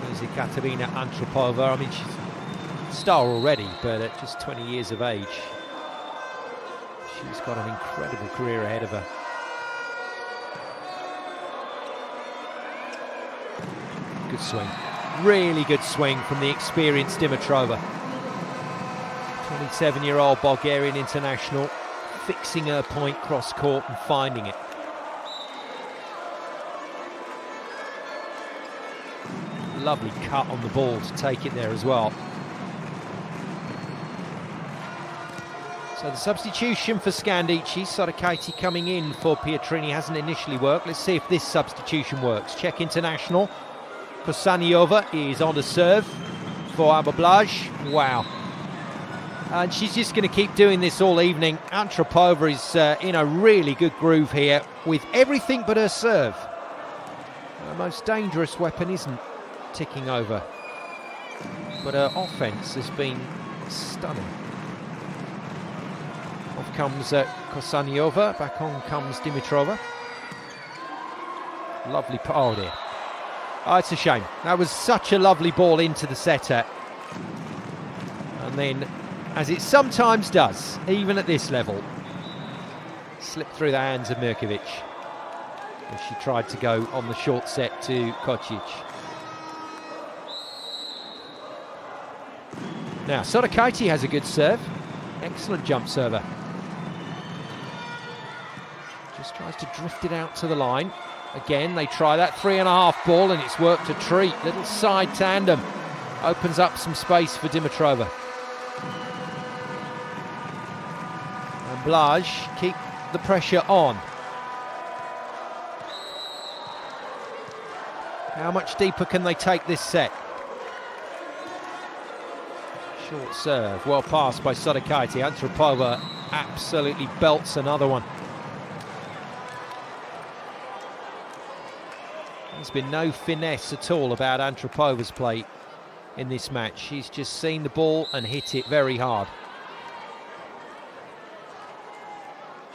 There's Ekaterina Antropova. I mean, she's a star already, but at just 20 years of age, she's got an incredible career ahead of her. Good swing. Really good swing from the experienced Dimitrova. 27-year-old Bulgarian international, fixing her point cross-court and finding it. Lovely cut on the ball to take it there as well. So the substitution for Scandicci, Sodakaiti coming in for Pietrini, hasn't initially worked. Let's see if this substitution works. Czech international. Kosaniova is on the serve for Alba BLAJ. Wow. And she's just going to keep doing this all evening. Antropova is in a really good groove here with everything but her serve. Her most dangerous weapon isn't ticking over, but her offense has been stunning. Off comes Kosaniova, back on comes Dimitrova. Lovely, oh dear. Oh, it's a shame. That was such a lovely ball into the setter. And then, as it sometimes does, even at this level, slipped through the hands of Mirkovic as she tried to go on the short set to Kocic. Now, Sodakaiti has a good serve. Excellent jump server. Just tries to drift it out to the line. Again, they try that 3.5 ball, and it's worked a treat. Little side tandem opens up some space for Dimitrova. And BLAJ keep the pressure on. How much deeper can they take this set? Short serve, well passed by Sodakaiti. Antropova absolutely belts another one. There's been no finesse at all about Antropova's play in this match. She's just seen the ball and hit it very hard.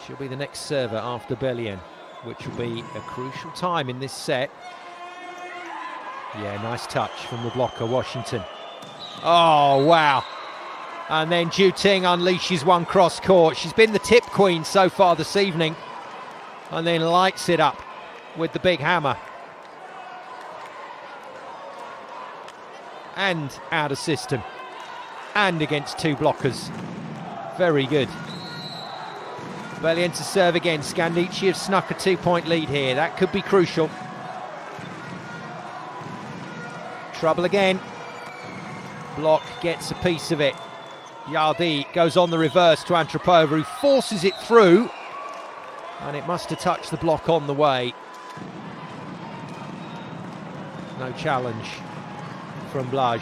She'll be the next server after Belien, which will be a crucial time in this set. Yeah, nice touch from the blocker, Washington. Oh, wow. And then Ju Ting unleashes one cross court. She's been the tip queen so far this evening, and then lights it up with the big hammer. And out of system, and against two blockers. Very good. Belien to serve again. Scandicci have snuck a 2-point lead here. That could be crucial. Trouble again. Block gets a piece of it. Yardi goes on the reverse to Antropova, who forces it through, and it must have touched the block on the way. No challenge from BLAJ.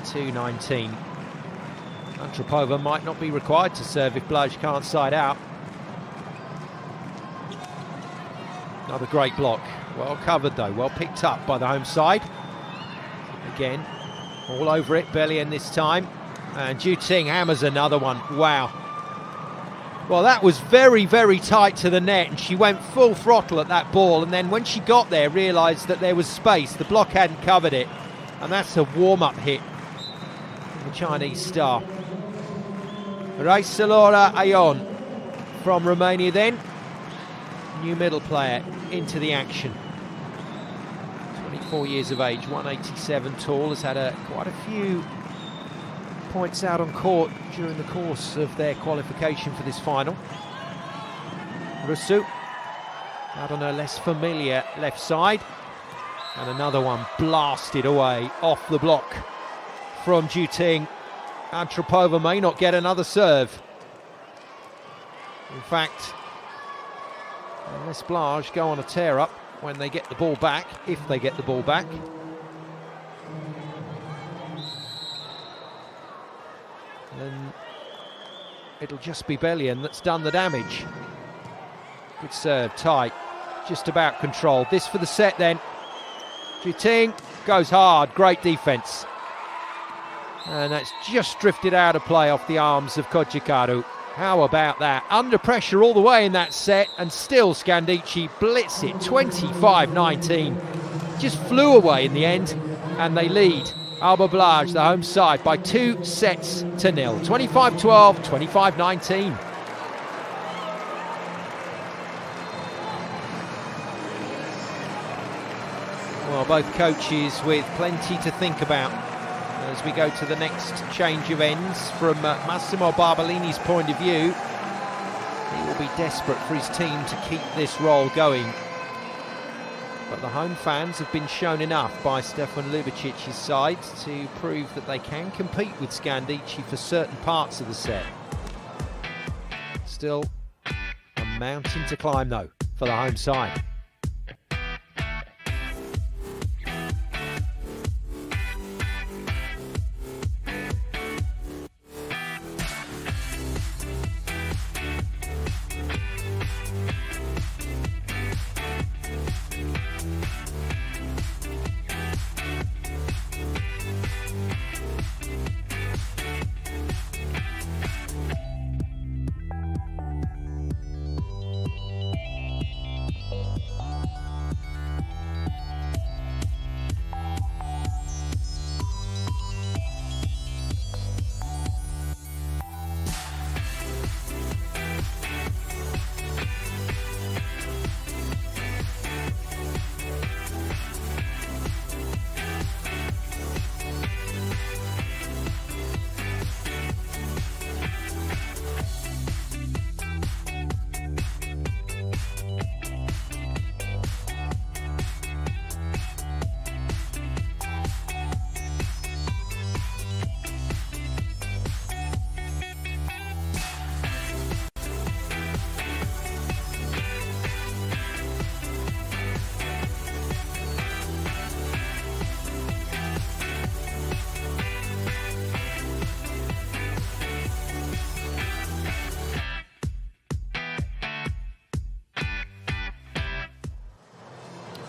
(22-19). Antropova might not be required to serve if BLAJ can't side out. Another great block. Well covered though, well picked up by the home side. Again, all over it, Belien this time. And Ju Ting hammers another one. Wow. Well, that was very, very tight to the net, and she went full throttle at that ball, and then when she got there, realised that there was space. The block hadn't covered it, and that's a warm-up hit from the Chinese star. Raisalora Ayon from Romania then. New middle player into the action. 24 years of age, 187 tall, has had quite a few points out on court during the course of their qualification for this final. Rusu out on her less familiar left side, and another one blasted away off the block from Ju Ting. Antropova may not get another serve. In fact, unless BLAJ go on a tear up when they get the ball back, if they get the ball back. Then it'll just be Belien that's done the damage. Good serve, tight, just about controlled. This for the set then. Ju Ting goes hard, great defence. And that's just drifted out of play off the arms of Kojikaru. How about that? Under pressure all the way in that set, and still Scandicci blitz it, 25-19. Just flew away in the end, and they lead Alba BLAJ, the home side, by 2 sets to 0. 25-12, 25-19. Well, both coaches with plenty to think about as we go to the next change of ends. From Massimo Barbolini's point of view, he will be desperate for his team to keep this roll going. But the home fans have been shown enough by Stefan Ljubicic's side to prove that they can compete with Scandicci for certain parts of the set. Still a mountain to climb though for the home side.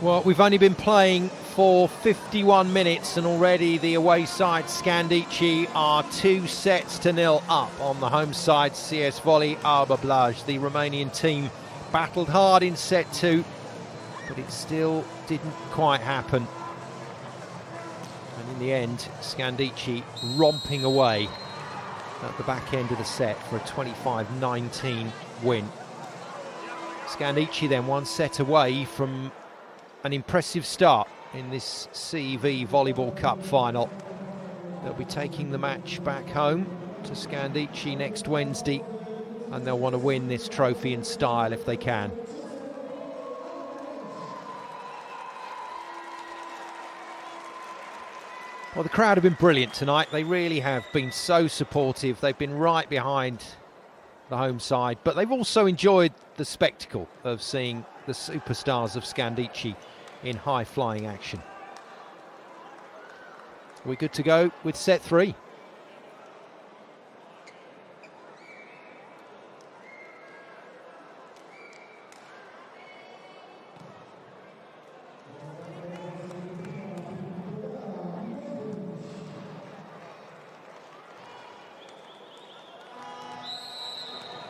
Well, we've only been playing for 51 minutes and already the away side Scandicci are 2-0 up on the home side CS Volei Alba BLAJ. The Romanian team battled hard in set 2, but it still didn't quite happen. And in the end, Scandicci romping away at the back end of the set for a 25-19 win. Scandicci then one set away from an impressive start in this CEV Volleyball Cup final. They'll be taking the match back home to Scandicci next Wednesday, and they'll want to win this trophy in style if they can. Well, the crowd have been brilliant tonight. They really have been so supportive. They've been right behind the home side, but they've also enjoyed the spectacle of seeing the superstars of Scandicci in high-flying action. We're good to go with set 3.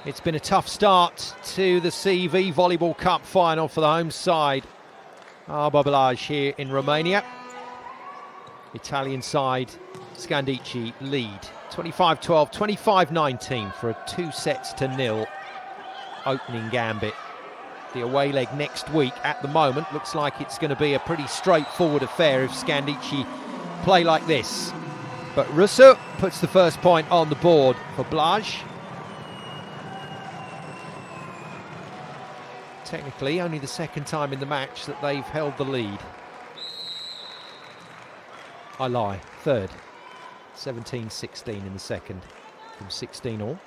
It's been a tough start to the CEV Volleyball Cup final for the home side. Alba BLAJ here in Romania. Italian side, Scandicci lead. 25-12, 25-19 for a 2-0 opening gambit. The away leg next week at the moment looks like it's going to be a pretty straightforward affair if Scandicci play like this. But Russo puts the first point on the board for BLAJ. Technically, only the second time in the match that they've held the lead. I lie, third. 17-16 in the second, from 16 all.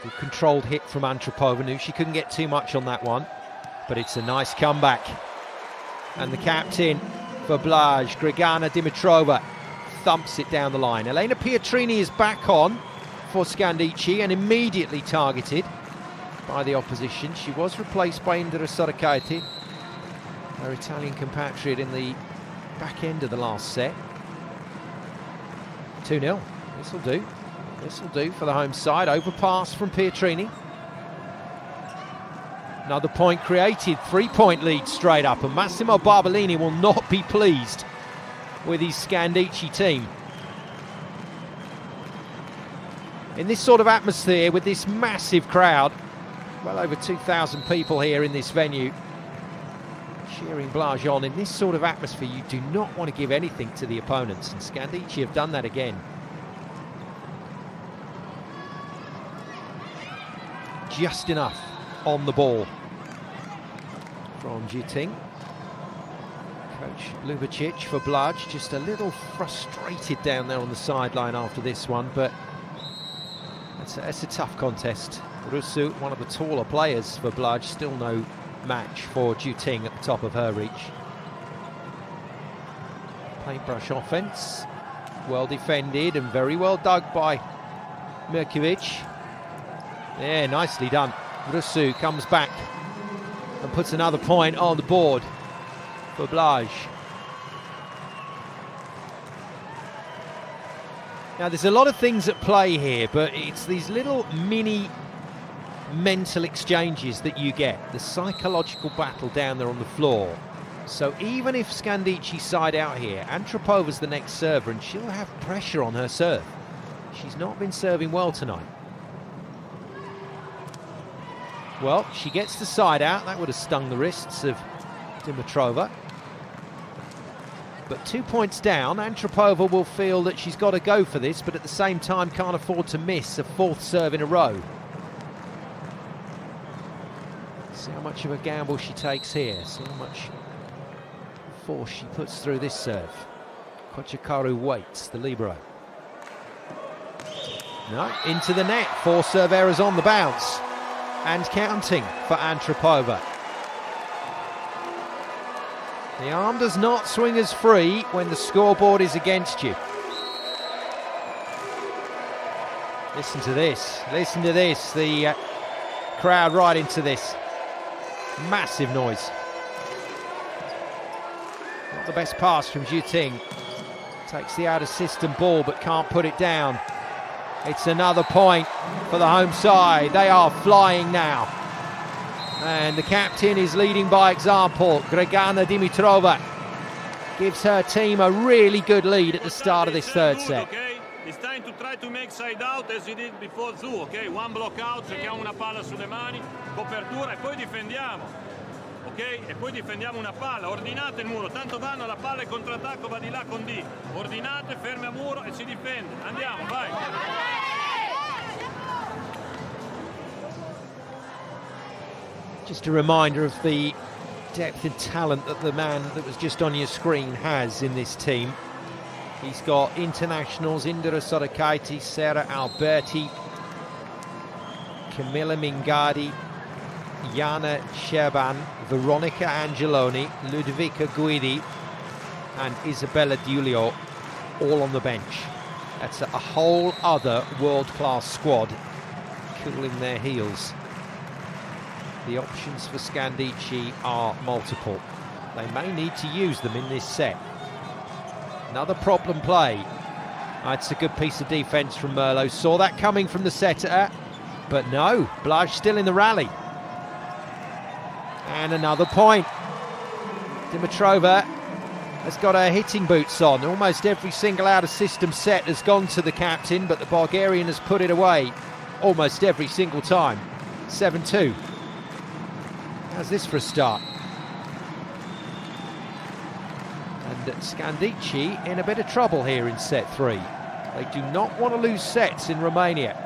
Good controlled hit from Antropova. Knew she couldn't get too much on that one, but it's a nice comeback. And the captain for BLAJ, Grigana Dimitrova, thumps it down the line. Elena Pietrini is back on for Scandicci and immediately targeted by the opposition. She was replaced by Indira Sorakaiti, her Italian compatriot, in the back end of the last set. 2-0. This'll do. This'll do for the home side. Overpass from Pietrini. Another point created. 3-point lead straight up, and Massimo Barbolini will not be pleased with his Scandicci team. In this sort of atmosphere, with this massive crowd, well over 2,000 people here in this venue, cheering BLAJ on, in this sort of atmosphere, you do not want to give anything to the opponents, and Scandicci have done that again. Just enough on the ball from Juting. Coach Lubicic for Blaj, just a little frustrated down there on the sideline after this one, but it's a tough contest. Rusu, one of the taller players for Blaj, still no match for Juting at the top of her reach. Paintbrush offense, well defended and very well dug by Mirkovic. Yeah, nicely done. Rusu comes back and puts another point on the board for Blaj. Now there's a lot of things at play here, but it's these little mini mental exchanges that you get, the psychological battle down there on the floor. So even if Scandicci side out here, Antropova's the next server and she'll have pressure on her serve. She's not been serving well tonight. Well, she gets the side out. That would have stung the wrists of Dimitrova. But 2 points down, Antropova will feel that she's got to go for this, but at the same time can't afford to miss a fourth serve in a row. See how much of a gamble she takes here. See how much force she puts through this serve. Kochikaru waits, the libero. No, into the net. 4 serve errors on the bounce. And counting for Antropova. The arm does not swing as free when the scoreboard is against you. Listen to this, the crowd right into this. Massive noise. Not the best pass from Juting. Takes the out-of-system ball but can't put it down. It's another point for the home side. They are flying now. And the captain is leading by example. Gregana Dimitrova gives her team a really good lead at the start of this third set. Okay? It's time to try to make side out as we did before Zoo, okay? One block out, cerchiamo una palla sulle mani, copertura e poi difendiamo. Ok? E poi difendiamo una palla, ordinate il muro, tanto vanno, la palla e contrattacco va di là con D. Ordinate, ferme a muro e si difende. Andiamo, vai! Just a reminder of the depth and talent that the man that was just on your screen has in this team. He's got internationals, Indira Sorakaiti, Sarah Alberti, Camilla Mingardi, Jana Sherban, Veronica Angeloni, Ludovica Guidi and Isabella Giulio all on the bench. That's a whole other world-class squad cooling their heels. The options for Scandicci are multiple. They may need to use them in this set. Another problem play. It's a good piece of defence from Merlo. Saw that coming from the setter, but no, Blaj still in the rally. And another point. Dimitrova has got her hitting boots on. Almost every single out-of-system set has gone to the captain, but the Bulgarian has put it away almost every single time. 7-2. How's this for a start? And Scandicci in a bit of trouble here in set 3. They do not want to lose sets in Romania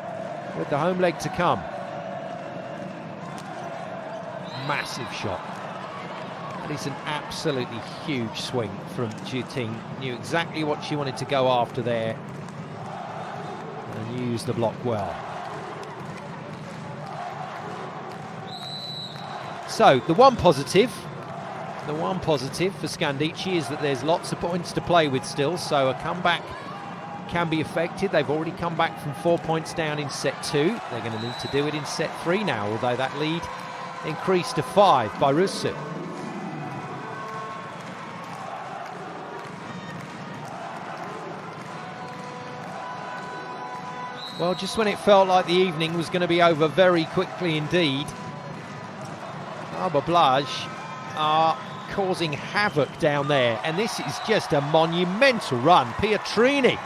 with the home leg to come. Massive shot. That is an absolutely huge swing from Juting. Knew exactly what she wanted to go after there and used the block well. So the one positive for Scandicci is that there's lots of points to play with still, so a comeback can be effected. They've already come back from 4 points down in set 2. They're going to need to do it in set 3 now, although that lead increased to 5 by Rusu. Well, just when it felt like the evening was going to be over very quickly indeed, Alba BLAJ are causing havoc down there, and this is just a monumental run. Pietrini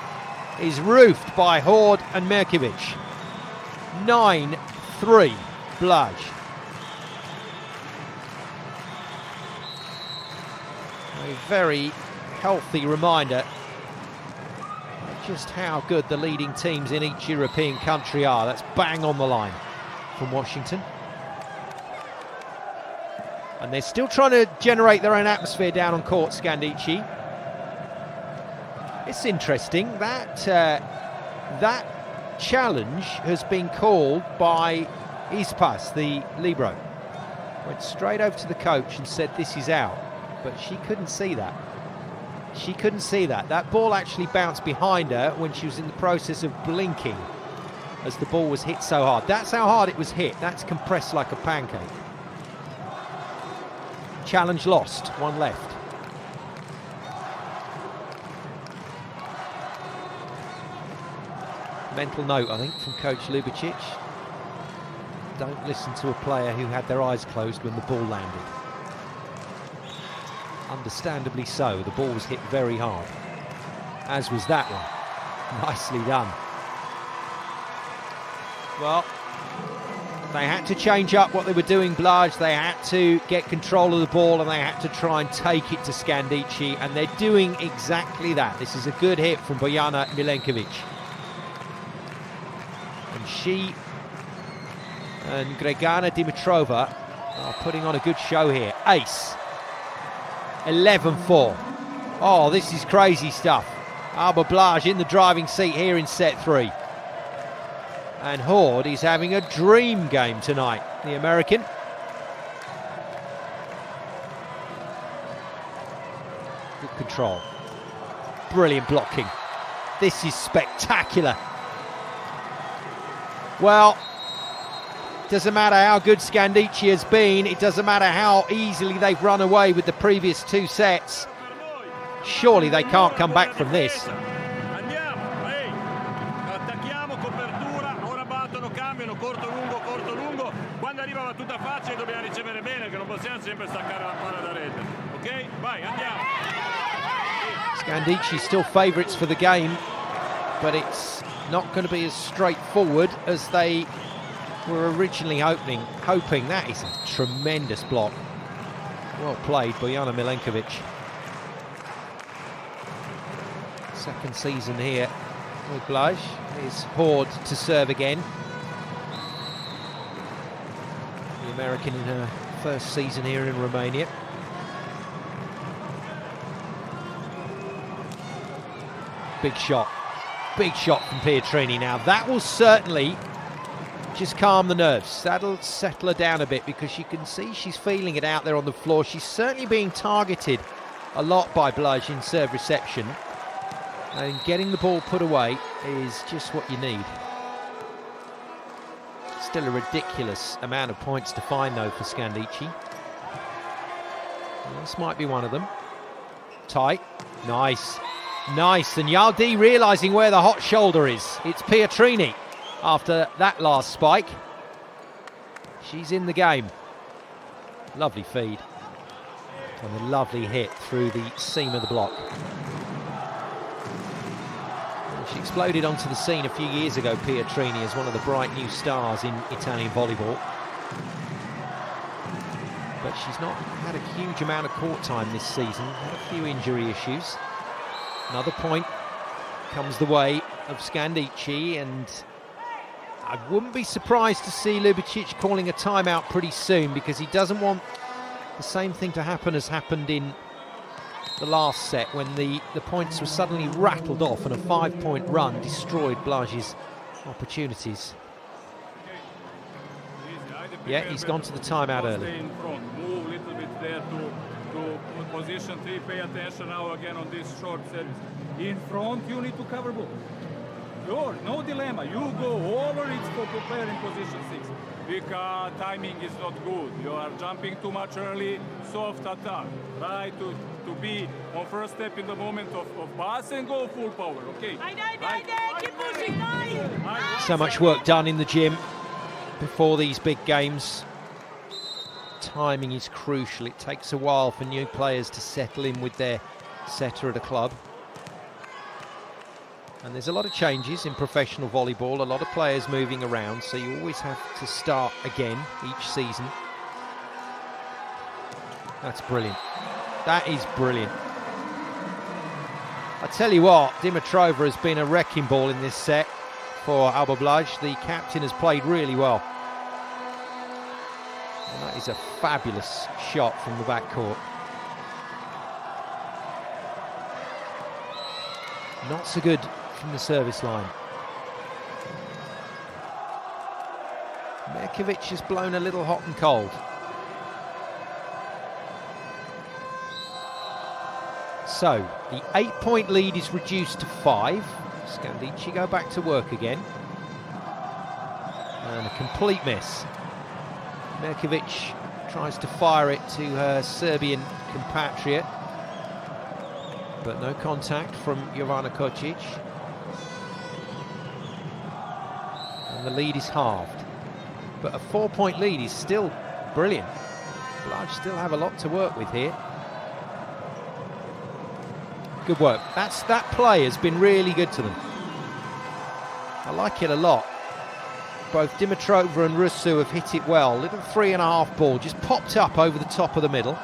is roofed by Horde and Mirkovic. 9-3 BLAJ. A very healthy reminder of just how good the leading teams in each European country are. That's bang on the line from Washington. And they're still trying to generate their own atmosphere down on court, Scandicci. It's interesting that that challenge has been called by Ispas, the libero. Went straight over to the coach and said this is out, but she couldn't see that. She couldn't see that. That ball actually bounced behind her when she was in the process of blinking as the ball was hit so hard. That's how hard it was hit. That's compressed like a pancake. Challenge lost, one left. Mental note, I think, from Coach Ljubicic. Don't listen to a player who had their eyes closed when the ball landed. Understandably so, the ball was hit very hard, as was that one. Nicely done. Well, they had to change up what they were doing, Blaj. They had to get control of the ball and they had to try and take it to Scandicci, and they're doing exactly that. This is a good hit from Bojana Milenkovic. And she and Gregana Dimitrova are putting on a good show here. Ace. 11-4. Oh, this is crazy stuff. Alba BLAJ in the driving seat here in set 3. And Horde is having a dream game tonight, the American. Good control. Brilliant blocking. This is spectacular. Well, doesn't matter how good Scandicci has been, it doesn't matter how easily they've run away with the previous 2 sets. Surely they can't come back from this. Corto lungo, quando arriva battuta facile dobbiamo ricevere bene, che non possiamo sempre staccare la palla da rete. Ok? Vai, andiamo. Scandicci still favourites for the game, but it's not going to be as straightforward as they were originally hoping. That is a tremendous block. Well played, Bojana Milenkovic. Second season here with BLAJ. Is Horde to serve again. American in her first season here in Romania. Big shot from Pietrini. Now that will certainly just calm the nerves. That'll settle her down a bit, because you can see she's feeling it out there on the floor. She's certainly being targeted a lot by BLAJ in serve reception, and getting the ball put away is just what you need. Still a ridiculous amount of points to find though for Scandicci. Well, this might be one of them. Tight, nice, and Yaldi realising where the hot shoulder is. It's Pietrini after that last spike. She's in the game. Lovely feed and a lovely hit through the seam of the block. She exploded onto the scene a few years ago, Pietrini, as one of the bright new stars in Italian volleyball. But she's not had a huge amount of court time this season, had a few injury issues. Another point comes the way of Scandicci, and I wouldn't be surprised to see Ljubicic calling a timeout pretty soon, because he doesn't want the same thing to happen as happened in the last set, when the points were suddenly rattled off and a 5-point run destroyed BLAJ's opportunities. Yeah, he's gone to the timeout early. Stay in front, move a little bit there to position 3. Pay attention now again on this short service. In front, you need to cover ball. No dilemma. You go over, it's for preparing position 6. Because timing is not good. You are jumping too much early, soft attack. Try to be on first step in the moment of pass and go full power, okay? Keep pushing, So much work done in the gym before these big games. Timing is crucial. It takes a while for new players to settle in with their setter at a club. And there's a lot of changes in professional volleyball, a lot of players moving around, so you always have to start again each season. That's brilliant. That is brilliant. I tell you what, Dimitrova has been a wrecking ball in this set for Alba BLAJ. The captain has played really well. And that is a fabulous shot from the backcourt. Not so good from the service line. Mirkovic has blown a little hot and cold. So, the 8-point lead is reduced to 5. Scandicci go back to work again. And a complete miss. Mirkovic tries to fire it to her Serbian compatriot. But no contact from Jovana Kocic. And the lead is halved. But a 4-point lead is still brilliant. BLAJ still have a lot to work with here. Good work. That play has been really good to them. I like it a lot. Both Dimitrova and Rusu have hit it well. Little 3.5 ball just popped up over the top of the middle.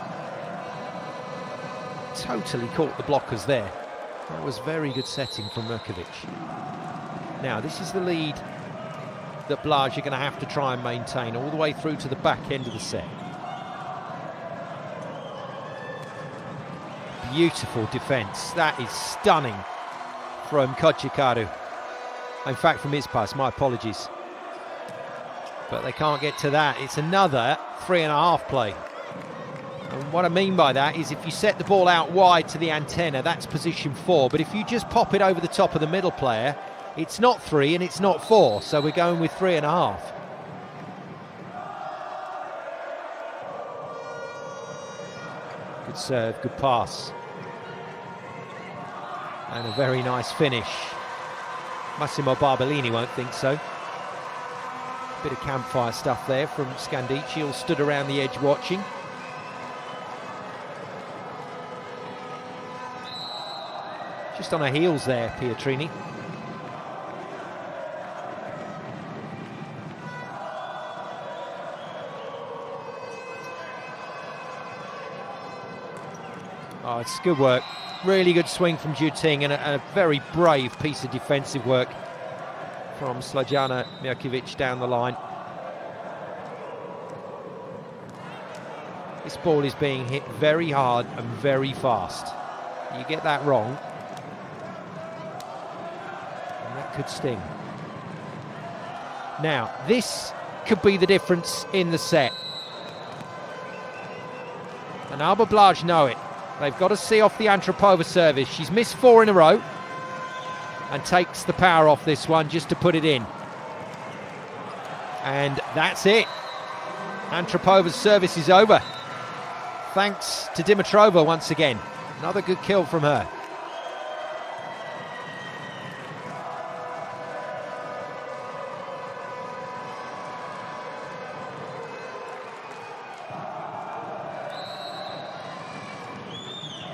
Totally caught the blockers there. That was very good setting from Mirkovic. Now this is the lead that BLAJ are going to have to try and maintain all the way through to the back end of the set. Beautiful defence. That is stunning from Kocikaru. In fact, from his pass, my apologies. But they can't get to that. It's another 3.5 play. And what I mean by that is if you set the ball out wide to the antenna, that's position 4. But if you just pop it over the top of the middle player, it's not 3 and it's not 4. So we're going with 3.5. Good serve, good pass. And a very nice finish. Massimo Barbellini won't think so. Bit of campfire stuff there from Scandicci, all stood around the edge watching. Just on her heels there, Pietrini. Oh, it's good work. Really good swing from Juting and a very brave piece of defensive work from Slađana Mirkovic down the line. This ball is being hit very hard and very fast. You get that wrong, and that could sting. Now, this could be the difference in the set. And Alba BLAJ know it. They've got to see off the Antropova service. She's missed 4 in a row and takes the power off this one just to put it in. And that's it. Antropova's service is over. Thanks to Dimitrova once again. Another good kill from her.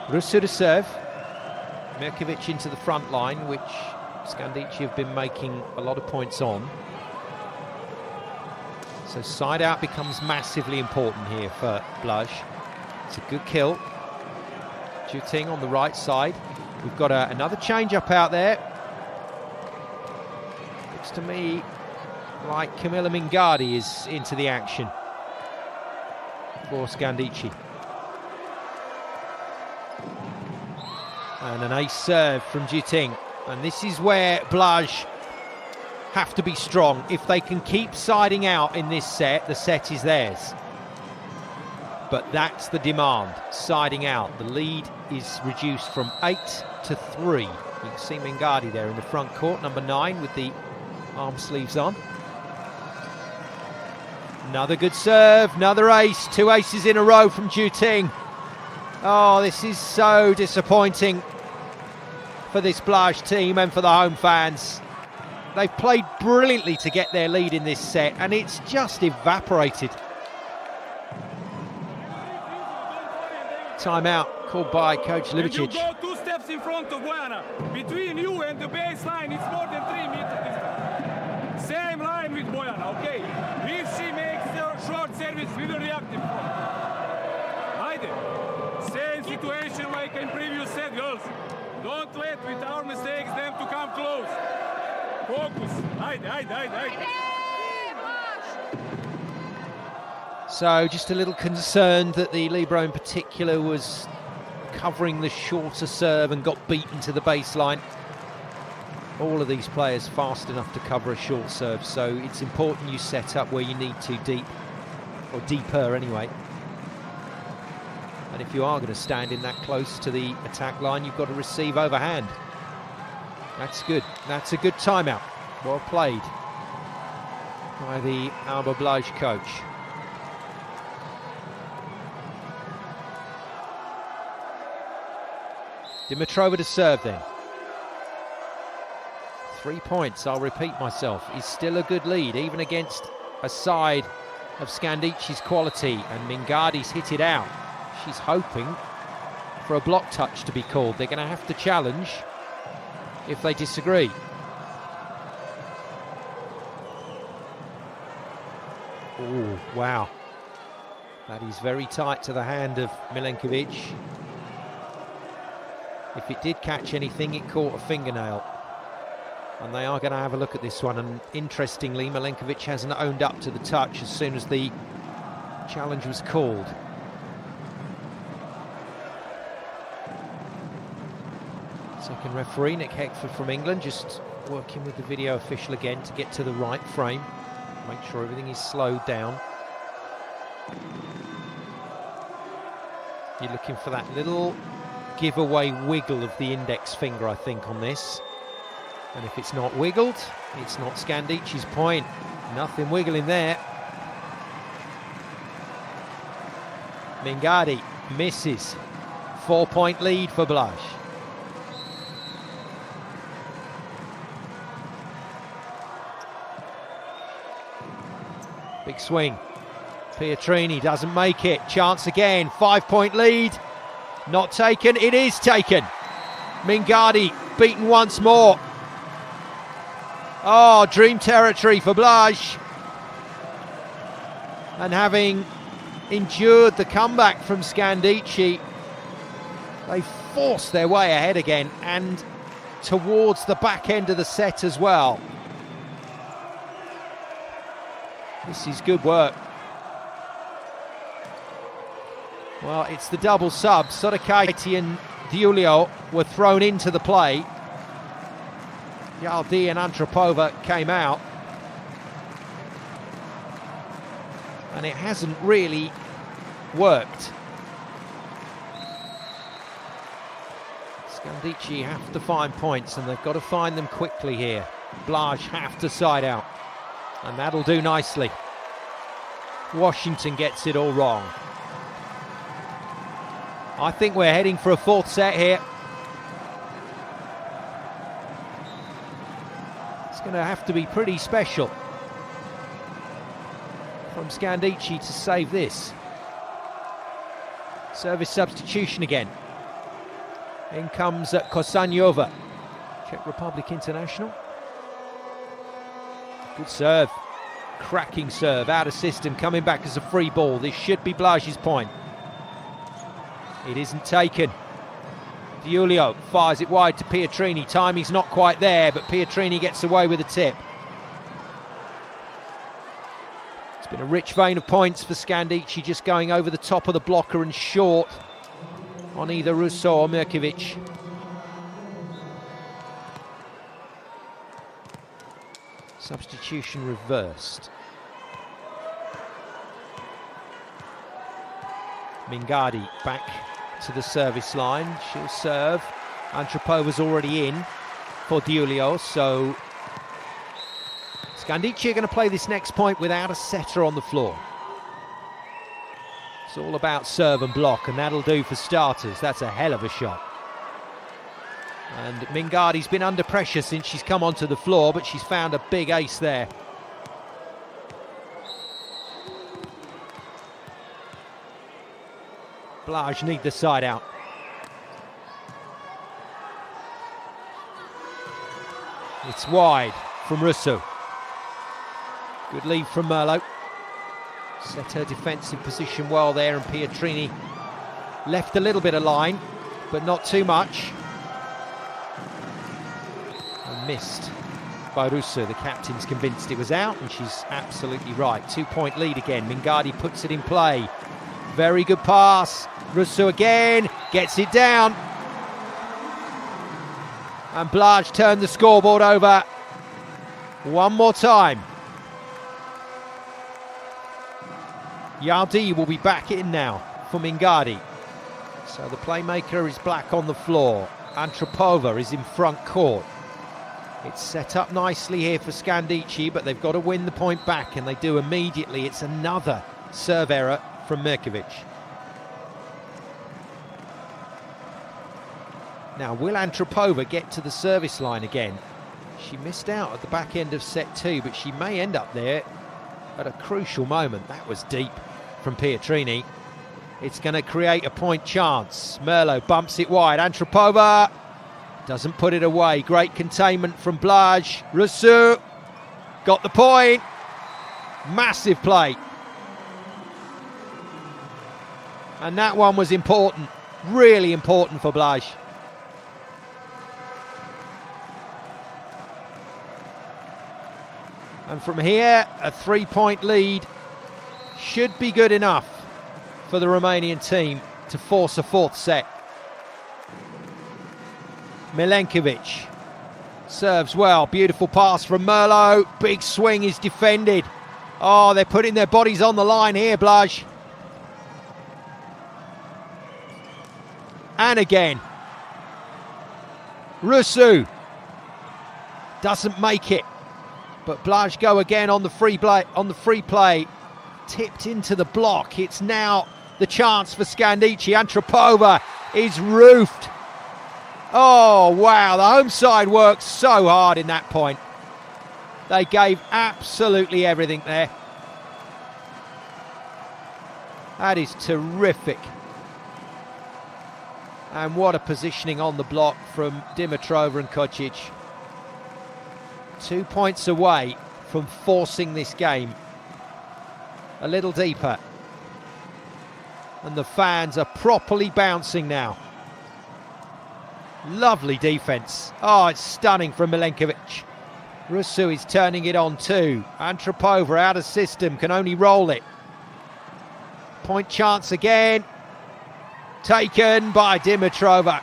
Rusu to serve. Mirkovic into the front line, which Scandicci have been making a lot of points on. So side out becomes massively important here for BLAJ. It's a good kill. Juting on the right side. We've got another change up out there. Looks to me like Camilla Mingardi is into the action for Scandicci. And an ace serve from Juting. And this is where BLAJ have to be strong. If they can keep siding out in this set, the set is theirs. But that's the demand, siding out. The lead is reduced from 8 to 3. You can see Mingardi there in the front court, number 9 with the arm sleeves on. Another good serve, another ace, 2 aces in a row from Juting. Oh, this is so disappointing for this BLAJ team and for the home fans. They've played brilliantly to get their lead in this set, and it's just evaporated. Timeout called by Coach Livicic. And you go 2 steps in front of Bojana. Between you and the baseline, it's more than 3 meters distance. Same line with Bojana, okay? If she makes a short service, we will react in front. Haydi. Same situation like in previous set, girls. Don't let with our mistakes them to come close. Focus. Haydi. So just a little concerned that the libero in particular was covering the shorter serve and got beaten to the baseline. All of these players fast enough to cover a short serve, so it's important you set up where you need to deep, or deeper anyway. And if you are going to stand in that close to the attack line, you've got to receive overhand. That's good. That's a good timeout. Well played by the Alba BLAJ coach. Dimitrova to serve then. 3 points, I'll repeat myself, is still a good lead, even against a side of Scandicci's quality, and Mingardi's hit it out. She's hoping for a block touch to be called. They're going to have to challenge if they disagree. Oh, wow. That is very tight to the hand of Milenkovic. If it did catch anything, it caught a fingernail. And they are going to have a look at this one. And interestingly, Milenkovic hasn't owned up to the touch as soon as the challenge was called. Second referee, Nick Heckford from England, just working with the video official again to get to the right frame. Make sure everything is slowed down. You're looking for that little giveaway wiggle of the index finger, I think, on this. And if it's not wiggled, it's not Scandicci's point. Nothing wiggling there. Mingardi misses. 4-point lead for BLAJ. Big swing. Pietrini doesn't make it. Chance again. 5-point lead. Not taken. It is taken. Mingardi beaten once more. Oh, dream territory for BLAJ. And having endured the comeback from Scandicci, they forced their way ahead again and towards the back end of the set as well. This is good work. Well, it's the double sub. Sotakaiti and Giulio were thrown into the play. Yaldi and Antropova came out. And it hasn't really worked. Scandicci have to find points, and they've got to find them quickly here. BLAJ have to side out, and that'll do nicely. Washington gets it all wrong. I think we're heading for a fourth set here. It's going to have to be pretty special from Scandicci to save this. Service substitution again. In comes Kosanyova, Czech Republic international. Good serve. Cracking serve, out of system, coming back as a free ball. This should be BLAJ's point. It isn't taken. Giulio fires it wide to Pietrini. Timing's not quite there, but Pietrini gets away with a tip. It's been a rich vein of points for Scandicci, just going over the top of the blocker and short on either Russo or Mirkovic. Substitution reversed. Mingardi back to the service line. She'll serve. Antropova's already in for Giulio, so Scandicci are going to play this next point without a setter on the floor. It's all about serve and block, and that'll do for starters. That's a hell of a shot. And Mingardi's been under pressure since she's come onto the floor, but she's found a big ace there. BLAJ need the side out. It's wide from Russo. Good lead from Merlo. Set her defensive position well there, and Pietrini left a little bit of line, but not too much. And missed by Russo. The captain's convinced it was out, and she's absolutely right. 2-point lead again. Mingardi puts it in play. Very good pass. Russo again, gets it down. And BLAJ turned the scoreboard over one more time. Yardi will be back in now for Mingardi. So the playmaker is black on the floor. Antropova is in front court. It's set up nicely here for Scandicci, but they've got to win the point back, and they do immediately. It's another serve error from Mirkovic. Now, will Antropova get to the service line again? She missed out at the back end of set 2, but she may end up there at a crucial moment. That was deep from Pietrini. It's going to create a point chance. Merlot bumps it wide. Antropova doesn't put it away. Great containment from BLAJ. Rousseau got the point. Massive play. And that one was important. Really important for BLAJ. And from here, a 3-point lead should be good enough for the Romanian team to force a fourth set. Milenkovic serves well. Beautiful pass from Merlot. Big swing is defended. Oh, they're putting their bodies on the line here, BLAJ. And again. Rousseau doesn't make it. But BLAJ go again on the free play. Tipped into the block. It's now the chance for Scandicci. Antropova is roofed. Oh, wow. The home side worked so hard in that point. They gave absolutely everything there. That is terrific. And what a positioning on the block from Dimitrova and Kocic. 2 points away from forcing this game a little deeper. And the fans are properly bouncing now. Lovely defence. Oh, it's stunning from Milenkovic. Rousseau is turning it on too. Antropova out of system, can only roll it. Point chance again. Taken by Dimitrova.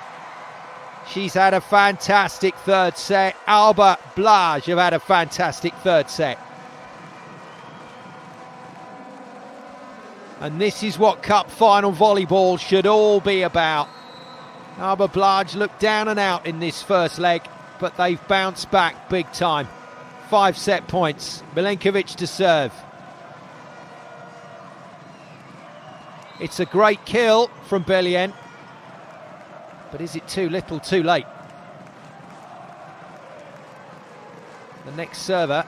She's had a fantastic third set. Alba BLAJ have had a fantastic third set. And this is what cup final volleyball should all be about. Alba BLAJ looked down and out in this first leg, but they've bounced back big time. 5 set points. Milenkovic to serve. It's a great kill from Bellien. But is it too little, too late? The next server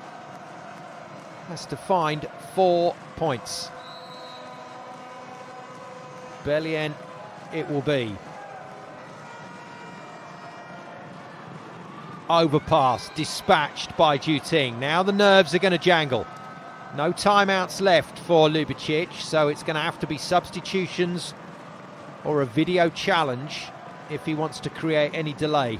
has to find 4 points. Bellien it will be. Overpass, dispatched by Juting. Now the nerves are going to jangle. No timeouts left for Ljubicic, so it's going to have to be substitutions or a video challenge if he wants to create any delay.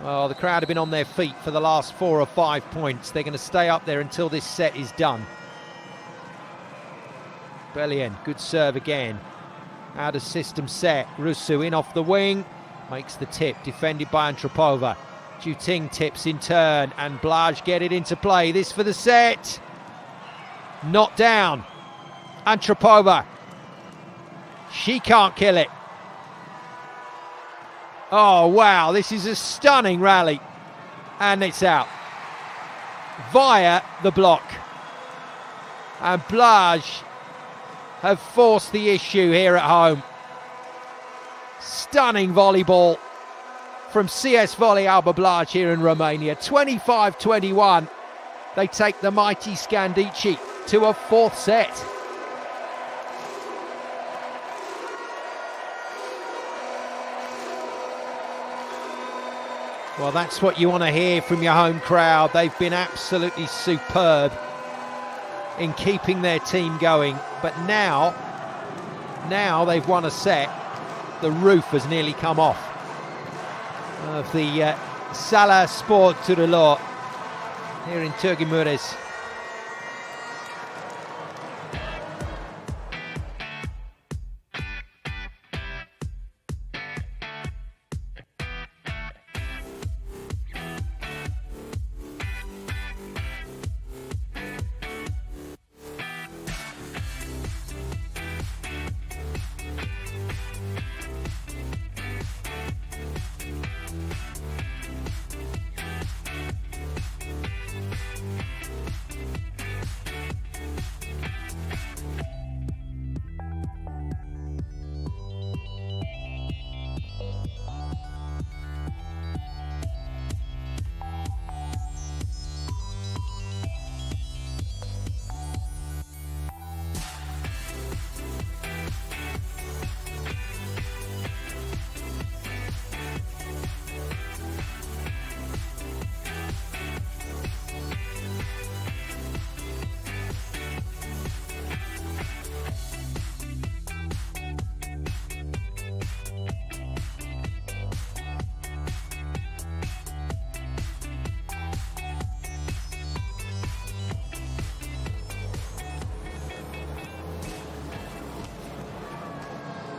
Well, the crowd have been on their feet for the last 4 or 5 points. They're going to stay up there until this set is done. Bellien, good serve again. Out of system set. Rousseau in off the wing. Makes the tip, defended by Antropova. Juting tips in turn, and BLAJ get it into play. This for the set. Not down. Antropova. She can't kill it. Oh, wow. This is a stunning rally. And it's out. Via the block. And BLAJ have forced the issue here at home. Stunning volleyball from CS Volei Alba BLAJ here in Romania. 25-21. They take the mighty Scandicci to a 4th set. Well, that's what you want to hear from your home crowd. They've been absolutely superb in keeping their team going. But now they've won a set. The roof has nearly come off of the Sala Sport Rilor here in Târgu.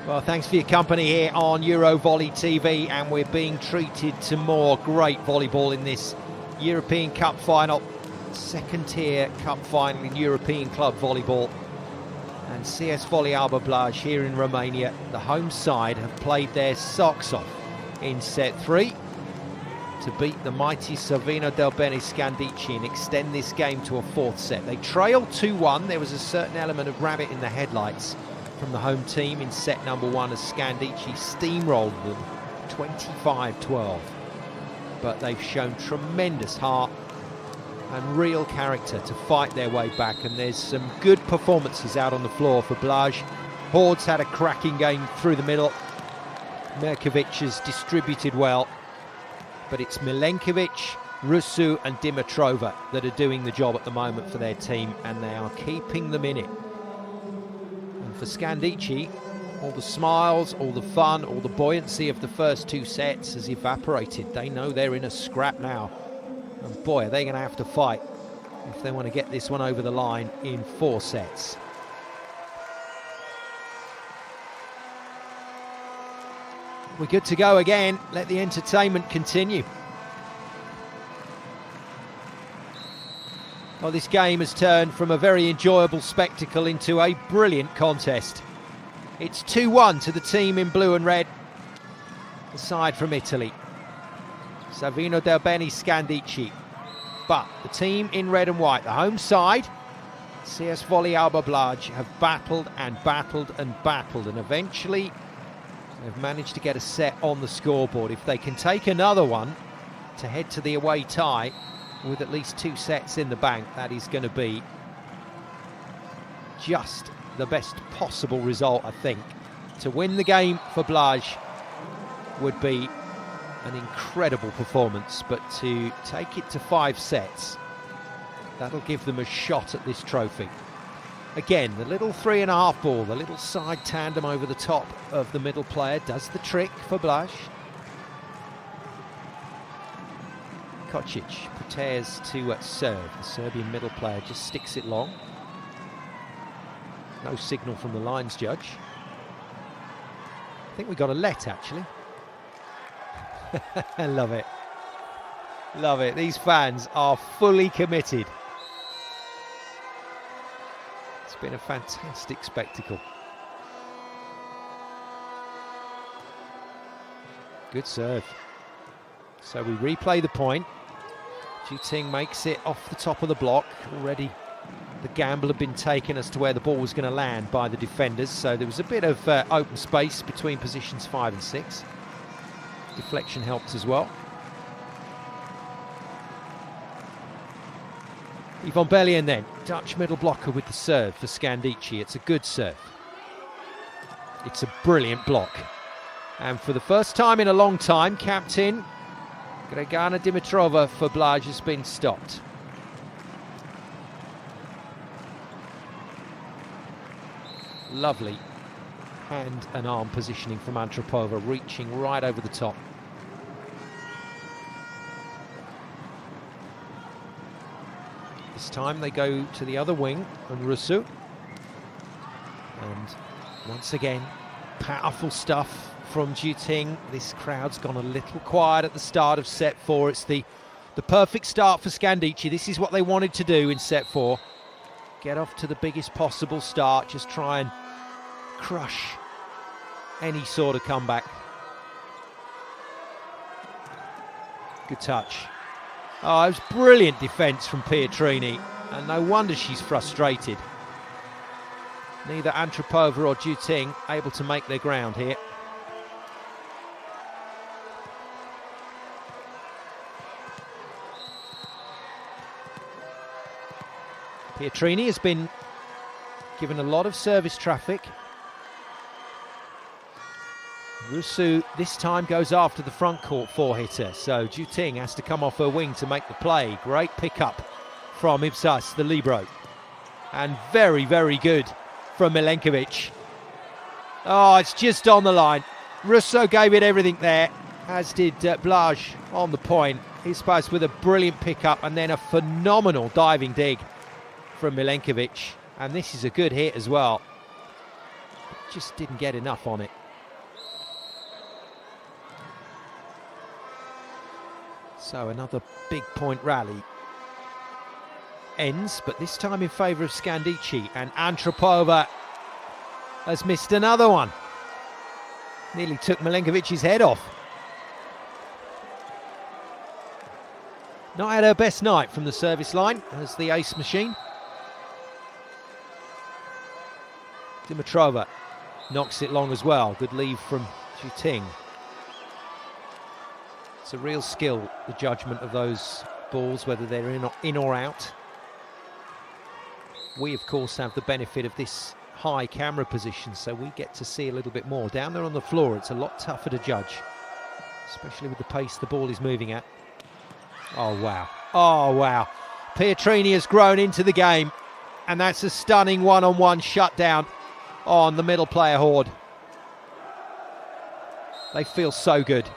Well, thanks for your company here on Eurovolley TV, and we're being treated to more great volleyball in this European Cup final. Second tier cup final in European club volleyball. And CEV Volei Alba BLAJ here in Romania, the home side, have played their socks off in set 3 to beat the mighty Savino Del Bene Scandicci and extend this game to a 4th set. They trailed 2-1. There was a certain element of rabbit in the headlights from the home team in set number 1 as Scandicci steamrolled them 25-12. But they've shown tremendous heart and real character to fight their way back, and there's some good performances out on the floor for BLAJ. Horde's had a cracking game through the middle. Merkovic has distributed well, but it's Milenkovic, Rusu and Dimitrova that are doing the job at the moment for their team, and they are keeping them in it. For Scandicci, all the smiles, all the fun, all the buoyancy of the first 2 sets has evaporated. They know they're in a scrap now. And boy, are they going to have to fight if they want to get this one over the line in 4 sets. We're good to go again. Let the entertainment continue. Well, this game has turned from a very enjoyable spectacle into a brilliant contest. It's 2-1 to the team in blue and red, the side from Italy, Savino Del Bene Scandicci. But the team in red and white, the home side, CEV Volei Alba BLAJ, have battled and battled and battled, and eventually they've managed to get a set on the scoreboard. If they can take another one to head to the away tie, with at least 2 sets in the bank, that is going to be just the best possible result, I think. To win the game for BLAJ would be an incredible performance, but to take it to 5 sets, that'll give them a shot at this trophy. Again, the little 3.5 ball, the little side tandem over the top of the middle player does the trick for BLAJ. Kocic prepares to serve. The Serbian middle player just sticks it long. No signal from the lines judge. I think we got a let, actually. I love it. Love it. These fans are fully committed. It's been a fantastic spectacle. Good serve. So we replay the point. Juting makes it off the top of the block. Already the gamble had been taken as to where the ball was going to land by the defenders, so there was a bit of open space between positions 5 and 6. Deflection helped as well. Yvonne Bellion then, Dutch middle blocker with the serve for Scandicci. It's a good serve. It's a brilliant block. And for the first time in a long time, captain Gregana Dimitrova for BLAJ has been stopped. Lovely hand and arm positioning from Antropova, reaching right over the top. This time they go to the other wing and Rusu. And once again, powerful stuff from Juting. This crowd's gone a little quiet at the start of set 4. It's the perfect start for Scandicci. This is what they wanted to do in set 4. Get off to the biggest possible start. Just try and crush any sort of comeback. Good touch. Oh, it was brilliant defence from Pietrini, and no wonder she's frustrated. Neither Antropova or Juting able to make their ground here. Pietrini has been given a lot of service traffic. Rusu this time goes after the front court four-hitter, so Juting has to come off her wing to make the play. Great pickup from Ipsas, the libero. And very, very good from Milenkovic. Oh, it's just on the line. Russo gave it everything there, as did Blaj on the point. Ipsas with a brilliant pickup and then a phenomenal diving dig from Milenkovic. And this is a good hit as well. Just didn't get enough on it. So another big point rally ends, but this time in favour of Scandicci, and Antropova has missed another one. Nearly took Milenkovic's head off. Not had her best night from the service line as the ace machine. Dimitrova knocks it long as well. Good leave from Juting. It's a real skill, the judgment of those balls, whether they're in or out. We, of course, have the benefit of this high camera position, so we get to see a little bit more. Down there on the floor, it's a lot tougher to judge, especially with the pace the ball is moving at. Oh, wow. Oh, wow. Pietrini has grown into the game, and that's a stunning one-on-one shutdown on the middle player horde. They feel so good.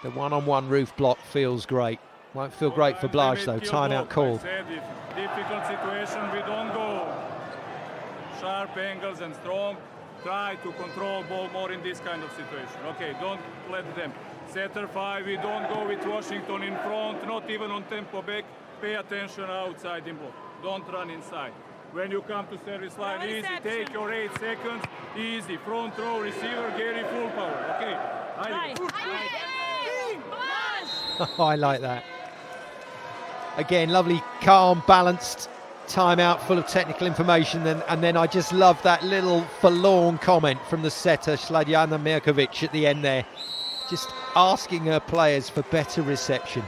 The one-on-one roof block feels great. Won't feel great for Blaj though. Timeout called. Difficult situation, we don't go sharp angles and strong. Try to control ball more in this kind of situation. Okay, don't let them. Setter 5, we don't go with Washington in front, not even on tempo back. Pay attention outside in ball. Don't run inside. When you come to service line, easy, take your 8 seconds, easy. Front row, receiver, Gary, full power. Okay. I like that. Again, lovely, calm, balanced timeout full of technical information. And then I just love that little forlorn comment from the setter, Sladjana Mirkovic, at the end there. Just asking her players for better reception.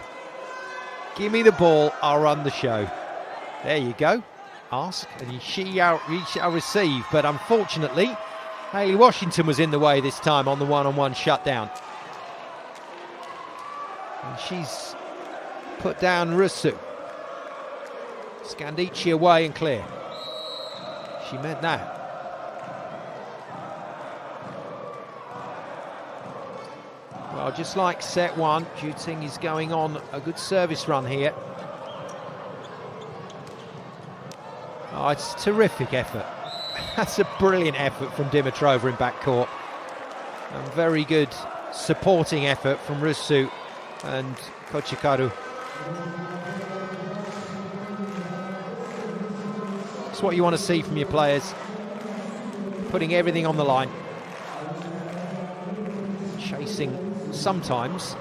Give me the ball, I'll run the show. There you go. Ask and she shall receive. But unfortunately, Hayley Washington was in the way this time on the one-on-one shutdown. And she's put down Rusu. Scandicci away and clear. She meant that. Well, just like set 1, Juting is going on a good service run here. Oh, it's a terrific effort. That's a brilliant effort from Dimitrova in backcourt. And very good supporting effort from Rusu and Kochikaru. It's what you want to see from your players. Putting everything on the line. Chasing sometimes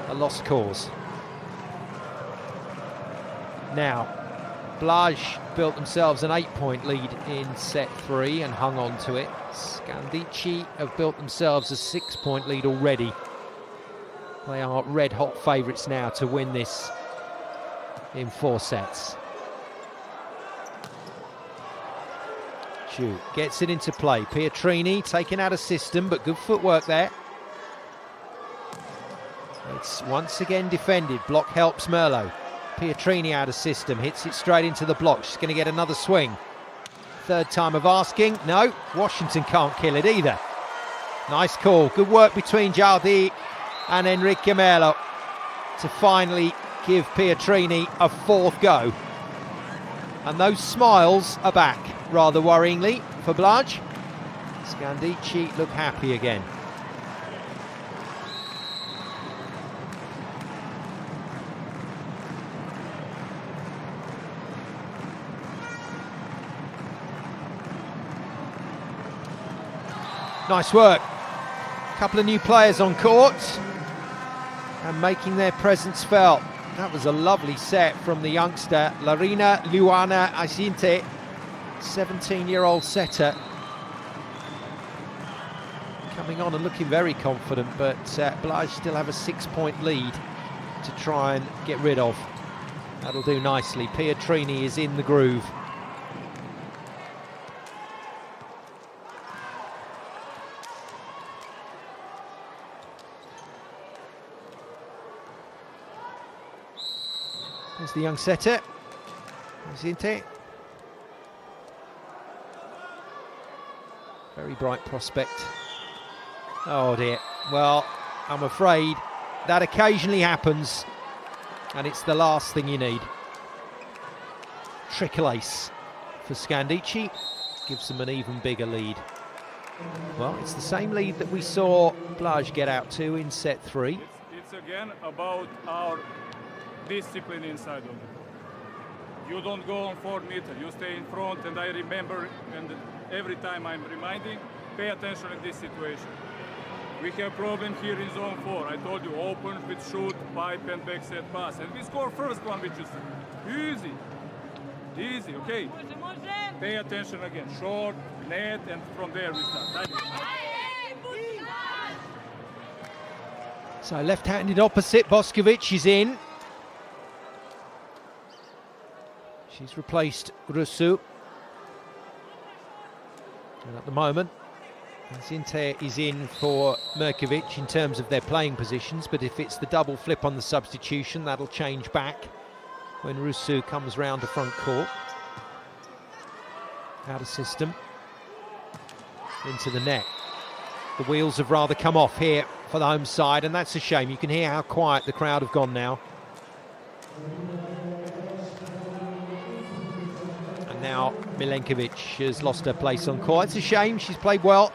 a lost cause. Now, Blaj built themselves an 8-point lead in set 3 and hung on to it. Scandicci have built themselves a 6-point lead already. They are red-hot favourites now to win this in 4 sets. Chu gets it into play. Pietrini taken out of system, but good footwork there. It's once again defended. Block helps Merlo. Pietrini out of system, hits it straight into the block. She's going to get another swing. Third time of asking. No, Washington can't kill it either. Nice call. Good work between Jardi and Enrique Merlo to finally give Pietrini a fourth go. And those smiles are back, rather worryingly, for BLAJ. Scandicci look happy again. Nice work. A couple of new players on court and making their presence felt. That was a lovely set from the youngster, Larina Luana Asinte, 17-year-old setter. Coming on and looking very confident, but BLAJ still have a 6-point lead to try and get rid of. That'll do nicely. Pietrini is in the groove. There's the young setter, Asinte. Very bright prospect. Oh dear. Well, I'm afraid that occasionally happens, and it's the last thing you need. Triple ace for Scandicci gives them an even bigger lead. Well, it's the same lead that we saw BLAJ get out to in set 3. It's again about our discipline inside of it. You don't go on 4 meters, you stay in front, and I remember, and every time I'm reminding, pay attention in this situation. We have problem here in zone 4. I told you, open with shoot, pipe and back set pass. And we score first one, which is easy. Easy, okay? Pay attention again. Short, net, and from there we start. So left-handed opposite, Boskovic is in. She's replaced Rusu. And at the moment, Asinte is in for Merkovic in terms of their playing positions, but if it's the double flip on the substitution, that'll change back when Rusu comes round to front court. Out of system. Into the net. The wheels have rather come off here for the home side, and that's a shame. You can hear how quiet the crowd have gone now. And now Milenkovic has lost her place on court. It's a shame, she's played well,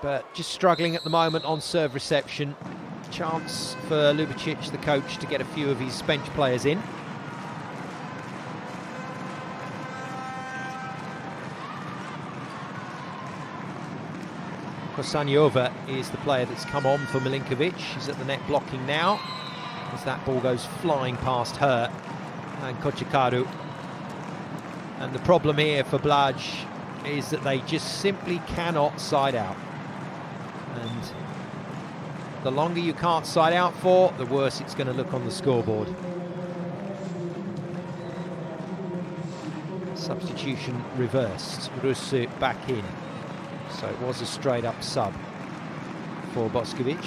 but just struggling at the moment on serve reception. Chance for Ljubicic, the coach, to get a few of his bench players in. Kosaniova is the player that's come on for Milenkovic. She's at the net blocking now, as that ball goes flying past her and Kochikaru. And the problem here for BLAJ is that they just simply cannot side out. And the longer you can't side out for, the worse it's going to look on the scoreboard. Substitution reversed. Rusu back in. So it was a straight-up sub for Boskovic.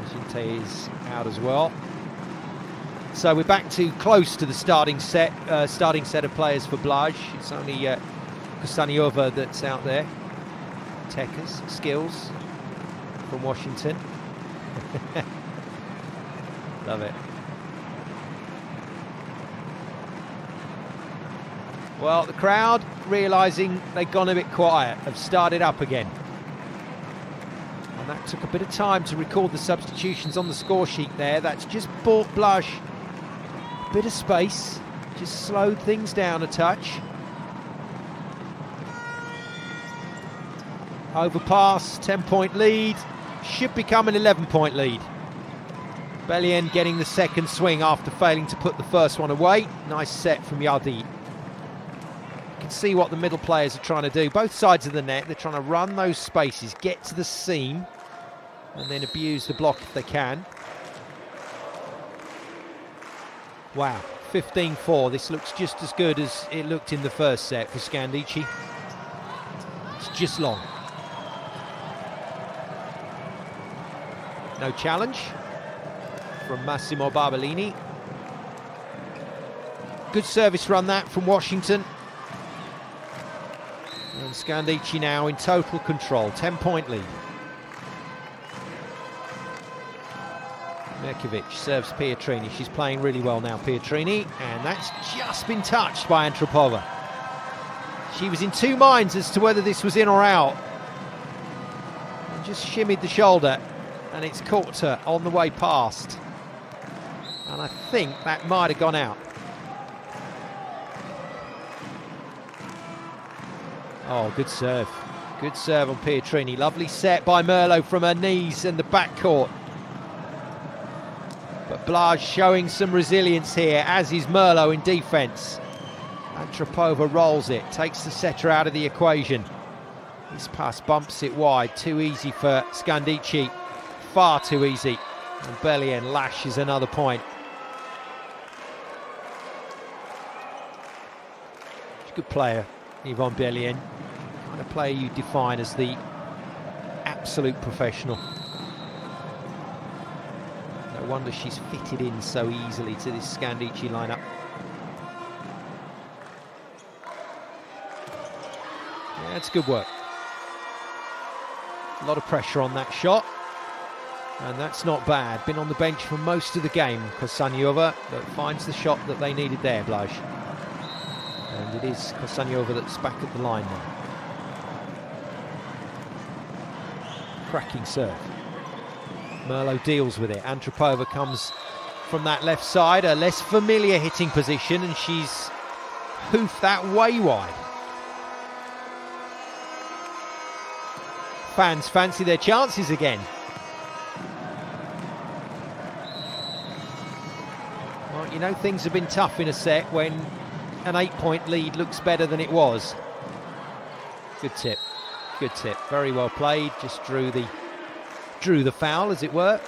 Asinte is out as well. So we're back to close to the starting set of players for BLAJ. It's only Kosaniova that's out there. Tekers, skills from Washington. Love it. Well, the crowd, realising they'd gone a bit quiet, have started up again. And that took a bit of time to record the substitutions on the score sheet there. That's just bought BLAJ a bit of space, just slowed things down a touch. Overpass, 10-point lead, should become an 11-point lead. Bellion getting the second swing after failing to put the first one away. Nice set from Yardi. You can see what the middle players are trying to do. Both sides of the net, they're trying to run those spaces, get to the seam, and then abuse the block if they can. Wow, 15-4. This looks just as good as it looked in the first set for Scandicci. It's just long. No challenge from Massimo Barbolini. Good service run that from Washington. And Scandicci now in total control, 10-point lead. Merkovic serves Pietrini. She's playing really well now, Pietrini, and that's just been touched by Antropova. She was in two minds as to whether this was in or out. And just shimmied the shoulder, and it's caught her on the way past. And I think that might have gone out. Oh, good serve. Good serve on Pietrini. Lovely set by Merlo from her knees in the backcourt. But BLAJ showing some resilience here, as is Merlo in defence. Antropova rolls it, takes the setter out of the equation. This pass bumps it wide, too easy for Scandicci. Far too easy. And Belien lashes another point. She's a good player, Yvonne Belien. Kind of player you define as the absolute professional. No wonder she's fitted in so easily to this Scandicci lineup. Yeah, it's good work. A lot of pressure on that shot, and that's not bad. Been on the bench for most of the game, Kosaniova, but finds the shot that they needed there, BLAJ. And it is Kosaniova that's back at the line now. Cracking serve. Merlo deals with it. Antropova comes from that left side, a less familiar hitting position, and she's hoofed that way wide. Fans fancy their chances again. Well, you know, things have been tough in a set when an 8-point lead looks better than it was. Good tip. Good tip. Very well played. Just drew the foul, as it were.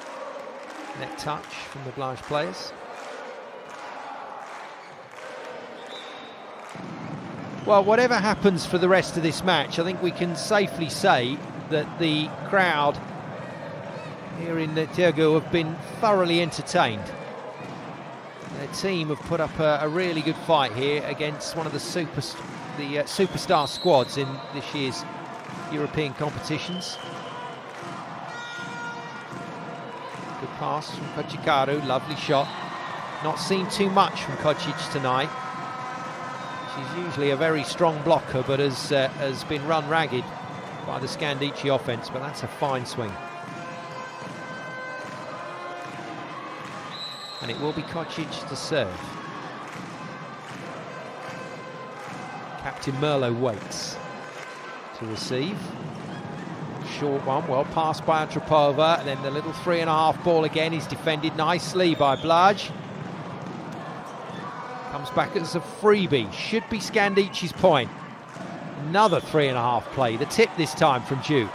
Net touch from the BLAJ players. Well, whatever happens for the rest of this match, I think we can safely say that the crowd here in Tegu have been thoroughly entertained. Their team have put up a really good fight here against one of the superstar squads in this year's European competitions. Good pass from Kocikaru, lovely shot. Not seen too much from Kocic tonight. She's usually a very strong blocker, but has been run ragged by the Scandicci offence, but that's a fine swing. And it will be Kocic to serve. Captain Merlo waits to receive. Short one, well passed by Antropova, and then the little 3.5 ball again is defended nicely by BLAJ. Comes back as a freebie, should be Scandicci's point. Another 3.5 play, the tip this time from Ju.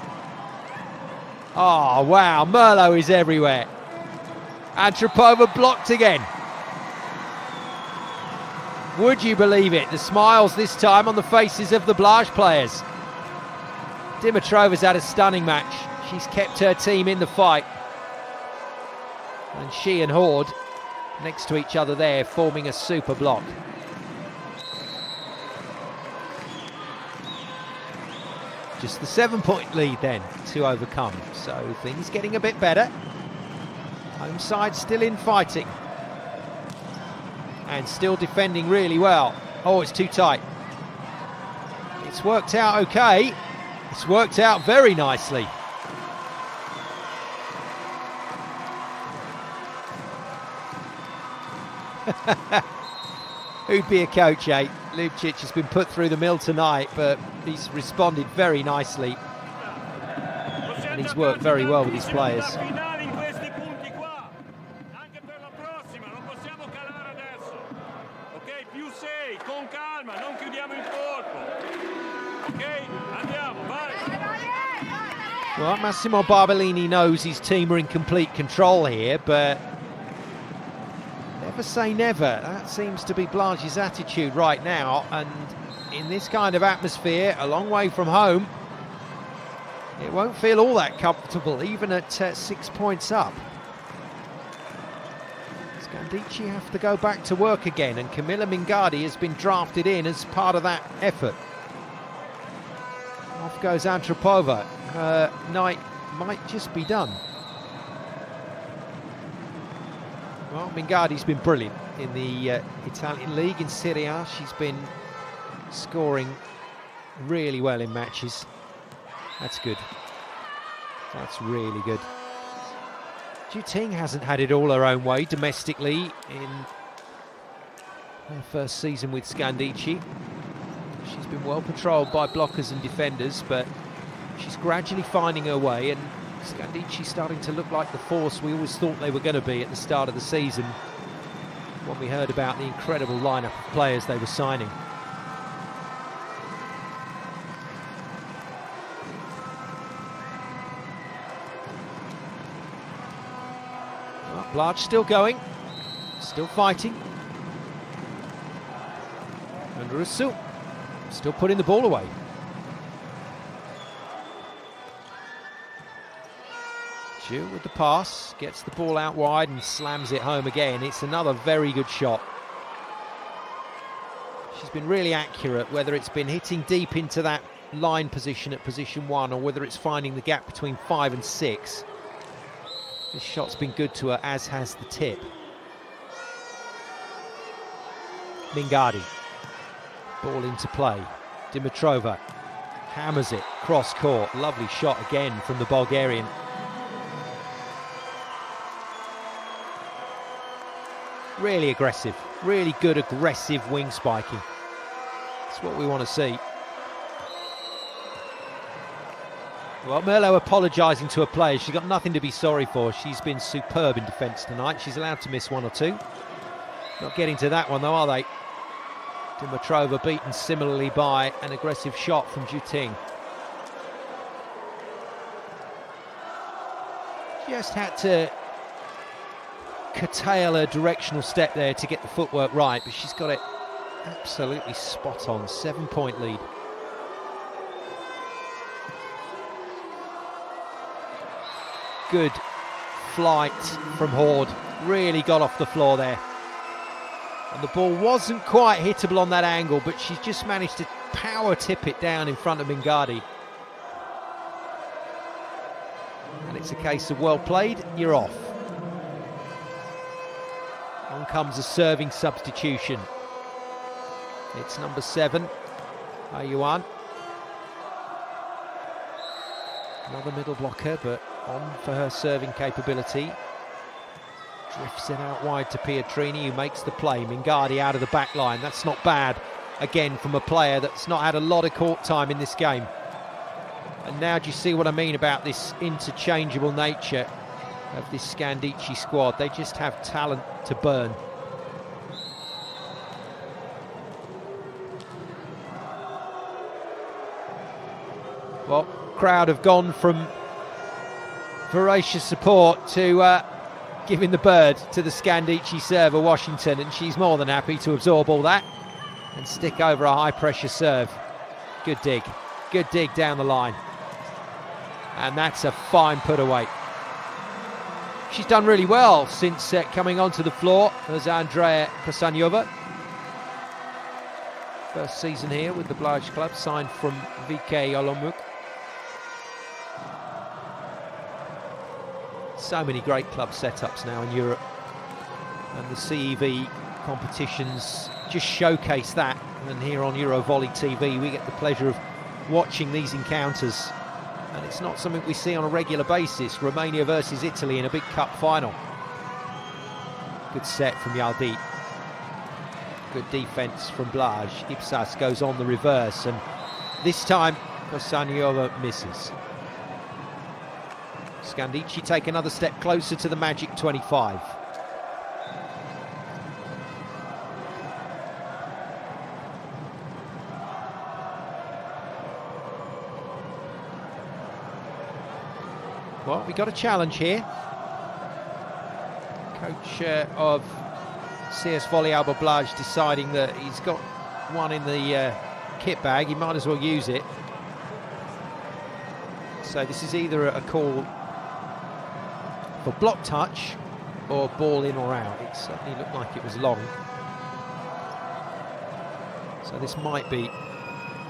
Oh wow, Merlo is everywhere. Antropova blocked again. Would you believe it? The smiles this time on the faces of the BLAJ players. Dimitrova's had a stunning match. She's kept her team in the fight. And she and Horde next to each other there, forming a super block. Just the 7-point lead then to overcome. So things getting a bit better. Home side still in fighting. And still defending really well. Oh, it's too tight. It's worked out okay. It's worked out very nicely. Who'd be a coach, eh? Lubcic has been put through the mill tonight, but he's responded very nicely. And he's worked very well with his players. Well, Massimo Barbellini knows his team are in complete control here, but never say never. That seems to be BLAJ's attitude right now, and in this kind of atmosphere, a long way from home, it won't feel all that comfortable, even at 6 points up. Scandicci have to go back to work again, and Camilla Mingardi has been drafted in as part of that effort. Off goes Antropova. Her night might just be done. Well, Mingardi's been brilliant in the Italian league, in Serie A. She's been scoring really well in matches. That's good. That's really good. Ju Ting hasn't had it all her own way domestically in her first season with Scandicci. She's been well patrolled by blockers and defenders, but she's gradually finding her way, and Scandicci's starting to look like the force we always thought they were going to be at the start of the season when we heard about the incredible lineup of players they were signing. Well, BLAJ still going, still fighting. And Rusu still putting the ball away. Ju with the pass, gets the ball out wide and slams it home again. It's another very good shot. She's been really accurate, whether it's been hitting deep into that line position at position 1 or whether it's finding the gap between 5 and 6. This shot's been good to her, as has the tip. Mingardi. Ball into play. Dimitrova hammers it cross court. Lovely shot again from the Bulgarian. Really aggressive, really good aggressive wing spiking. That's what we want to see. Well, Merlo apologising to her players. She's got nothing to be sorry for. She's been superb in defence tonight. She's allowed to miss 1 or 2. Not getting to that one though, are they? Dimitrova beaten similarly by an aggressive shot from Ju Ting. Just had to curtail her directional step there to get the footwork right, but she's got it absolutely spot on. 7-point lead. Good flight from Horde. Really got off the floor there. And the ball wasn't quite hittable on that angle, but she's just managed to power tip it down in front of Mingardi. And it's a case of well played, you're off. On comes a serving substitution. It's number 7, Ayuan. Another middle blocker, but on for her serving capability. Drifts it out wide to Pietrini, who makes the play. Mingardi out of the back line. That's not bad, again, from a player that's not had a lot of court time in this game. And now do you see what I mean about this interchangeable nature of this Scandicci squad? They just have talent to burn. Well, crowd have gone from voracious support to giving the bird to the Scandicci server, Washington, and she's more than happy to absorb all that and stick over a high-pressure serve. Good dig down the line. And that's a fine put away. She's done really well since coming onto the floor as Andrea Kosanova. First season here with the BLAJ club, signed from VK Olomouc. So many great club setups now in Europe, and the CEV competitions just showcase that. And here on Euro Volley TV we get the pleasure of watching these encounters, and it's not something we see on a regular basis. Romania versus Italy in a big cup final. Good set from Yaldi. Good defense from BLAJ. Ipsas goes on the reverse, and this time Kosanova misses. Scandicci take another step closer to the magic 25. Well, we got a challenge here. Coach of CS Volei Alba BLAJ deciding that he's got one in the kit bag, he might as well use it. So this is either a call for block touch or ball in or out. It certainly looked like it was long. So this might be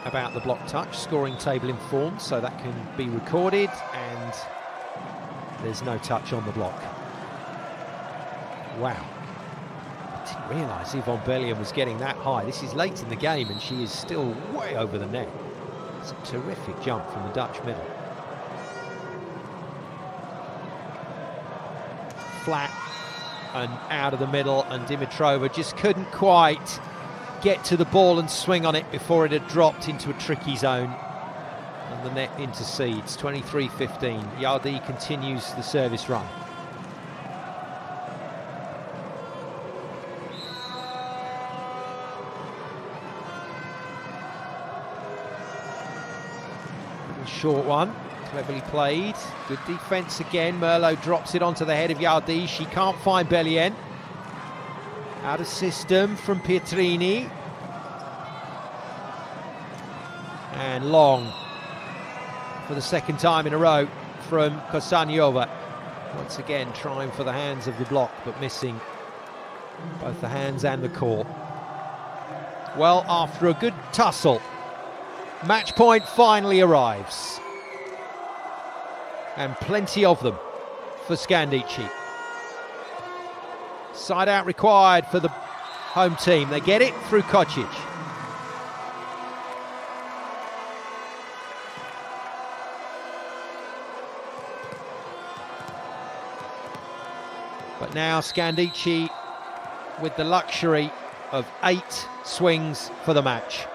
about the block touch. Scoring table informed, so that can be recorded, and there's no touch on the block. Wow. I didn't realise Yvonne Bellion was getting that high. This is late in the game and she is still way over the net. It's a terrific jump from the Dutch middle. Flat and out of the middle, and Dimitrova just couldn't quite get to the ball and swing on it before it had dropped into a tricky zone. And the net intercedes. 23-15. Yardi continues the service run. Short one, cleverly played. Good defence again. Merlot drops it onto the head of Yardi. She can't find Bellion. Out of system from Pietrini. And long for the second time in a row from Kosaniova. Once again trying for the hands of the block, but missing both the hands and the court. Well, after a good tussle, match point finally arrives. And plenty of them for Scandicci. Side out required for the home team. They get it through Kocic. But now Scandicci with the luxury of 8 swings for the match.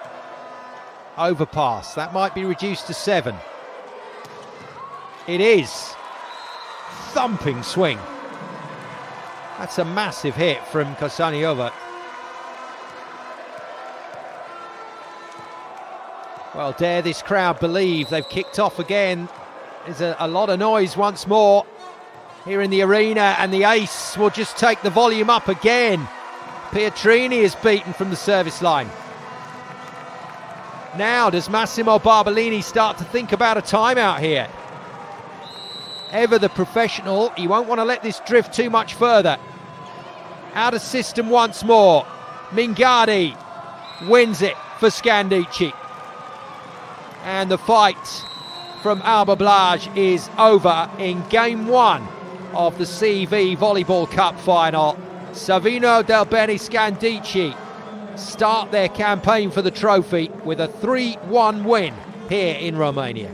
Overpass, that might be reduced to 7. It is. Thumping swing. That's a massive hit from Kosaniova. Well, dare this crowd believe they've kicked off again. There's a lot of noise once more here in the arena, and the ace will just take the volume up again. Pietrini is beaten from the service line. Now does Massimo Barbolini start to think about a timeout here? Ever the professional, he won't want to let this drift too much further. Out of system once more. Mingardi wins it for Scandicci. And the fight from Alba BLAJ is over in game 1 of the CEV Volleyball Cup final. Savino Del Bene Scandicci start their campaign for the trophy with a 3-1 win here in Romania.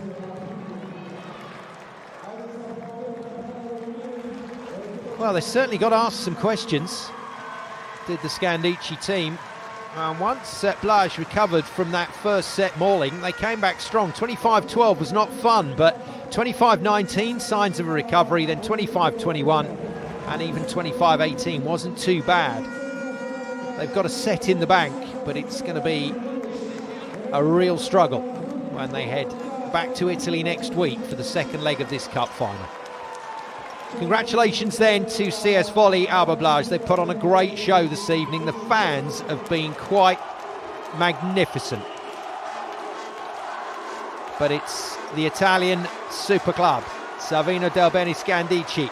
Well, they certainly got asked some questions, did the Scandicci team. And once BLAJ recovered from that first set mauling, they came back strong. 25-12 was not fun, but 25-19, signs of a recovery, then 25-21, and even 25-18 wasn't too bad. They've got a set in the bank, but it's going to be a real struggle when they head back to Italy next week for the second leg of this cup final. Congratulations then to CS Volei Alba BLAJ. They put on a great show this evening. The fans have been quite magnificent. But it's the Italian super club, Savino Del Bene Scandicci,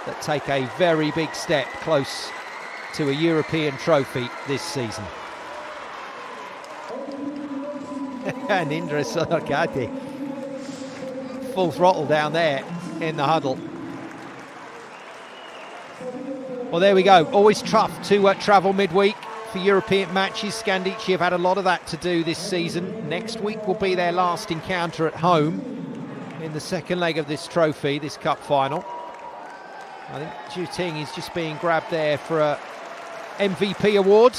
that take a very big step close to a European trophy this season. And Indra Solargati, full throttle down there in the huddle. Well, there we go. Always tough to travel midweek for European matches. Scandicci have had a lot of that to do this season. Next week will be their last encounter at home in the second leg of this trophy, this cup final. I think Zhu Ting is just being grabbed there for a MVP award.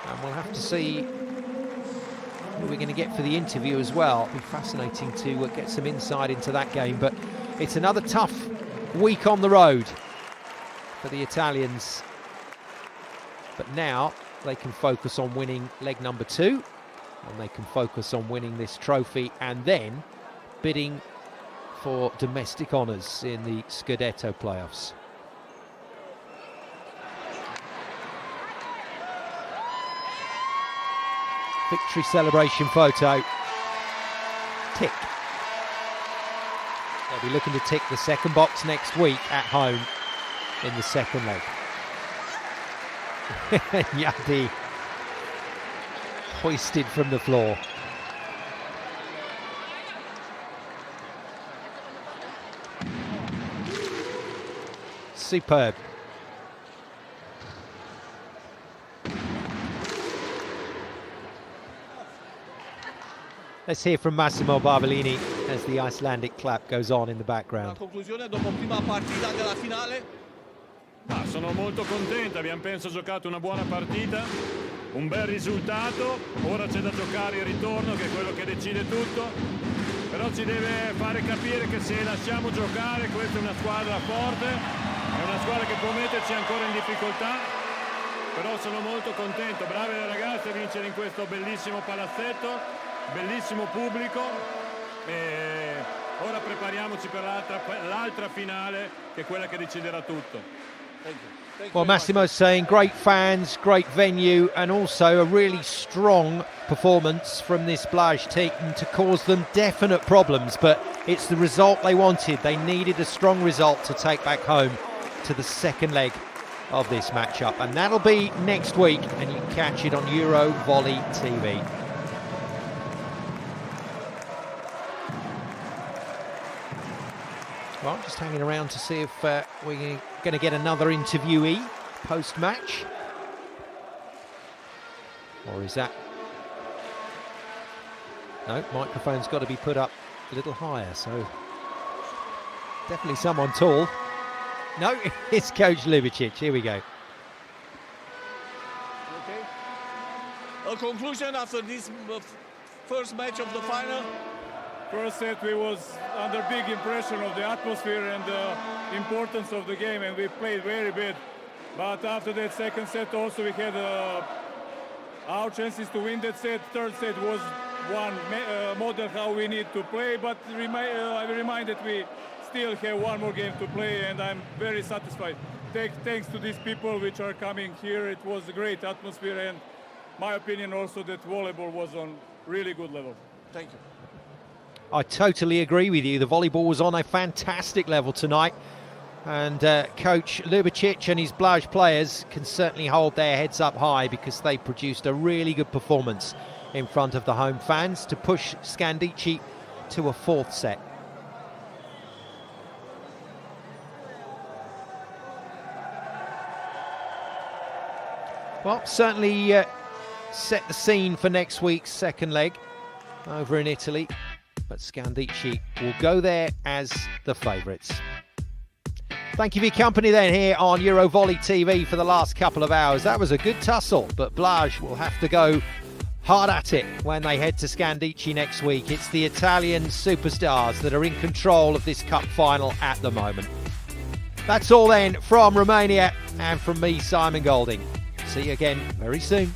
And we'll have to see who we're going to get for the interview as well. It'll be fascinating to get some insight into that game. But it's another tough week on the road for the Italians, but now they can focus on winning leg number 2, and they can focus on winning this trophy and then bidding for domestic honours in the Scudetto playoffs. Victory celebration photo. Tick. They'll be looking to tick the second box next week at home in the second leg. Yardi hoisted from the floor. Superb. Let's hear from Massimo Barbellini as the Icelandic clap goes on in the La background. conclusione dopo prima partita della finale. Sono molto contento, abbiamo penso giocato una buona partita, un bel risultato, ora c'è da giocare il ritorno che è quello che decide tutto, però ci deve fare capire che se lasciamo giocare questa è una squadra forte, è una squadra che può metterci ancora in difficoltà, però sono molto contento, brave le ragazze a vincere in questo bellissimo palazzetto, bellissimo pubblico e ora prepariamoci per l'altra finale che è quella che deciderà tutto. Thank you. Thank you Well, very much. Massimo's saying great fans, great venue, and also a really strong performance from this BLAJ team to cause them definite problems, but it's the result they wanted. They needed a strong result to take back home to the second leg of this matchup, and that'll be next week, and you can catch it on Euro Volley TV. Well, just hanging around to see if we're going to get another interviewee post-match. Or is that... No, microphone's got to be put up a little higher, so... Definitely someone tall. No, it's Coach Ljubicic. Here we go. Okay. A conclusion after this first match of the final. First set we was under big impression of the atmosphere and the importance of the game, and we played very bad. But after that second set also we had our chances to win that set. Third set was one model how we need to play, but I remind that we still have one more game to play, and I'm very satisfied. Thanks to these people which are coming here. It was a great atmosphere, and my opinion also that volleyball was on really good level. Thank you. I totally agree with you. The volleyball was on a fantastic level tonight, and Coach Ljubicic and his BLAJ players can certainly hold their heads up high because they produced a really good performance in front of the home fans to push Scandicci to a fourth set. Well, certainly set the scene for next week's second leg over in Italy, but Scandicci will go there as the favourites. Thank you for your company then here on Euro Volley TV for the last couple of hours. That was a good tussle, but BLAJ will have to go hard at it when they head to Scandicci next week. It's the Italian superstars that are in control of this cup final at the moment. That's all then from Romania and from me, Simon Golding. See you again very soon.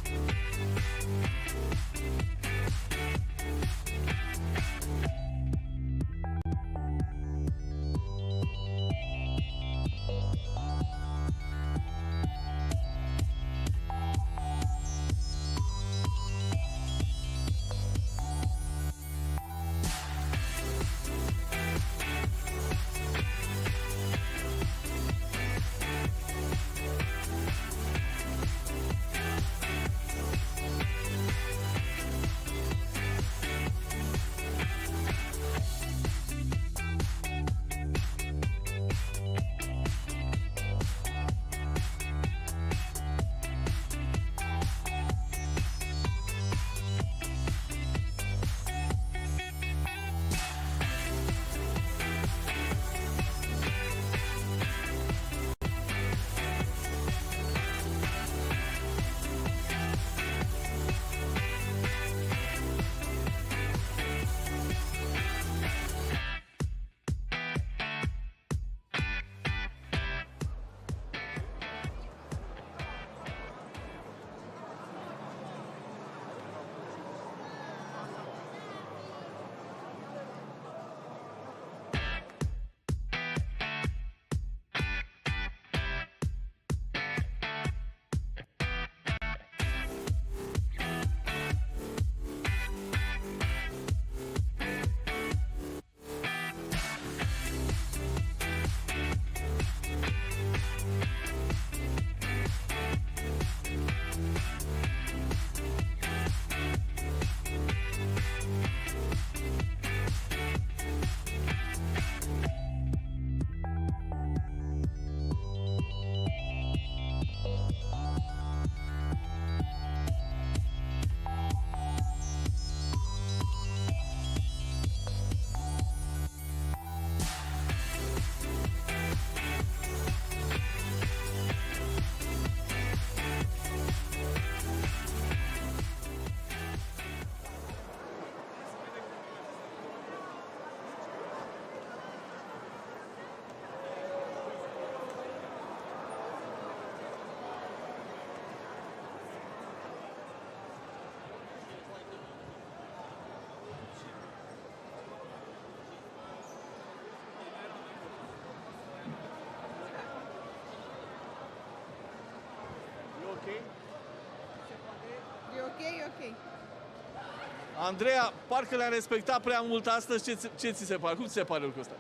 Andreea, parcă le-a respectat prea mult astăzi. Ce ți se pare? Cum ți se pare lucrul ăsta?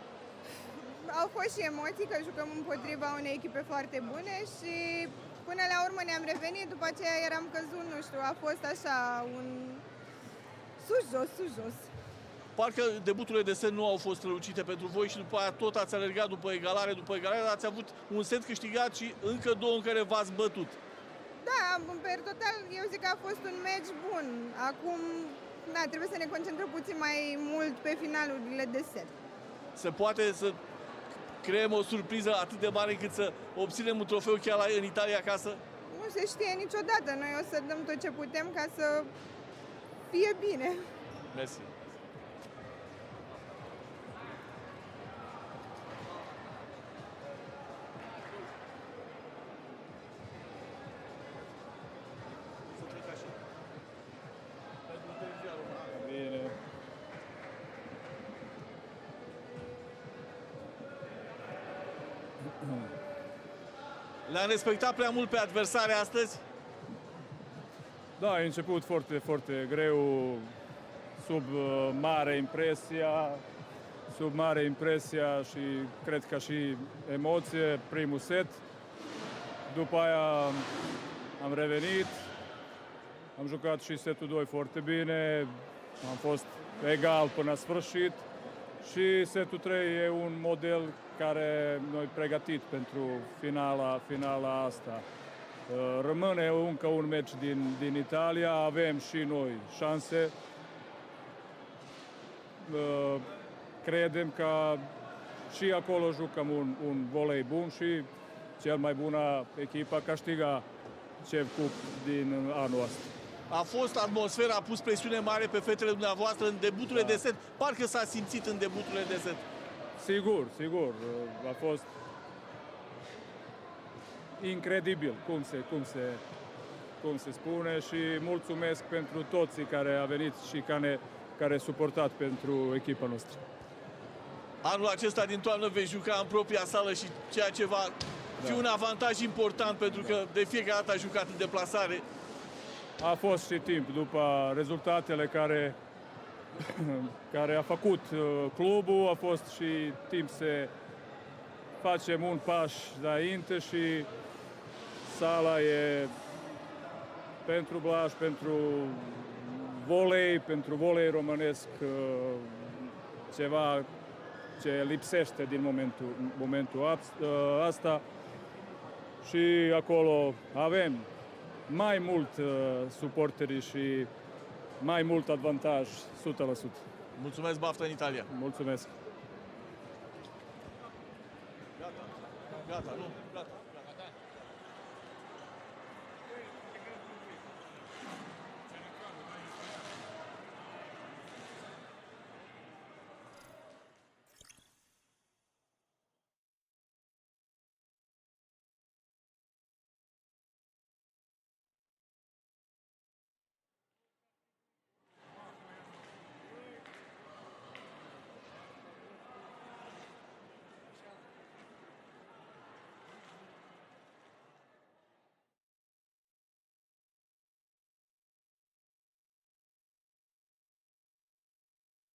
Au fost și emoții că jucăm împotriva unei echipe foarte bune și până la urmă ne-am revenit, după aceea eram căzut, nu știu, a fost așa un sus-jos, sus-jos. Parcă debuturile de set nu au fost strălucite pentru voi și după aia tot ați alergat după egalare, dar ați avut un set câștigat și încă două în care v-ați bătut. Da, per total, eu zic că a fost un meci bun. Acum, da, trebuie să ne concentrăm puțin mai mult pe finalurile de set. Se poate să creăm o surpriză atât de mare încât să obținem un trofeu chiar în Italia acasă? Nu se știe niciodată. Noi o să dăm tot ce putem ca să fie bine. Mersi. Bine. Le-am respectat prea mult pe adversare astăzi? Da, a început foarte, foarte greu, sub mare impresia și cred că și emoție, primul set. După aia am revenit, am jucat și setul 2 foarte bine, am fost egal până la sfârșit și setul 3 e un model care noi pregătit pentru finala asta. Rămâne încă un meci din Italia, avem și noi șanse. Credem că și acolo jucăm un volei bun și cel mai bună echipă câștiga CEV Cup din anul ăsta. A fost atmosfera, a pus presiune mare pe fetele dumneavoastră în debuturile de set. Parcă s-a simțit în debuturile de set. Sigur. A fost incredibil, cum se spune și mulțumesc pentru toți care a venit și care suportat pentru echipa noastră. Anul acesta din toamnă vei juca în propria sală și ceea ce va fi un avantaj important pentru că de fiecare dată ai jucat în deplasare. A fost și timp după rezultatele care a făcut clubul, a fost și timp să facem un pas înainte și sala e pentru Blaj, pentru volei românesc, ceva ce lipsește din momentul asta și acolo avem mai mult suporteri și mai mult avantaj, 100%. Mulțumesc, baftă în Italia. Mulțumesc. Gata, nu? Gata.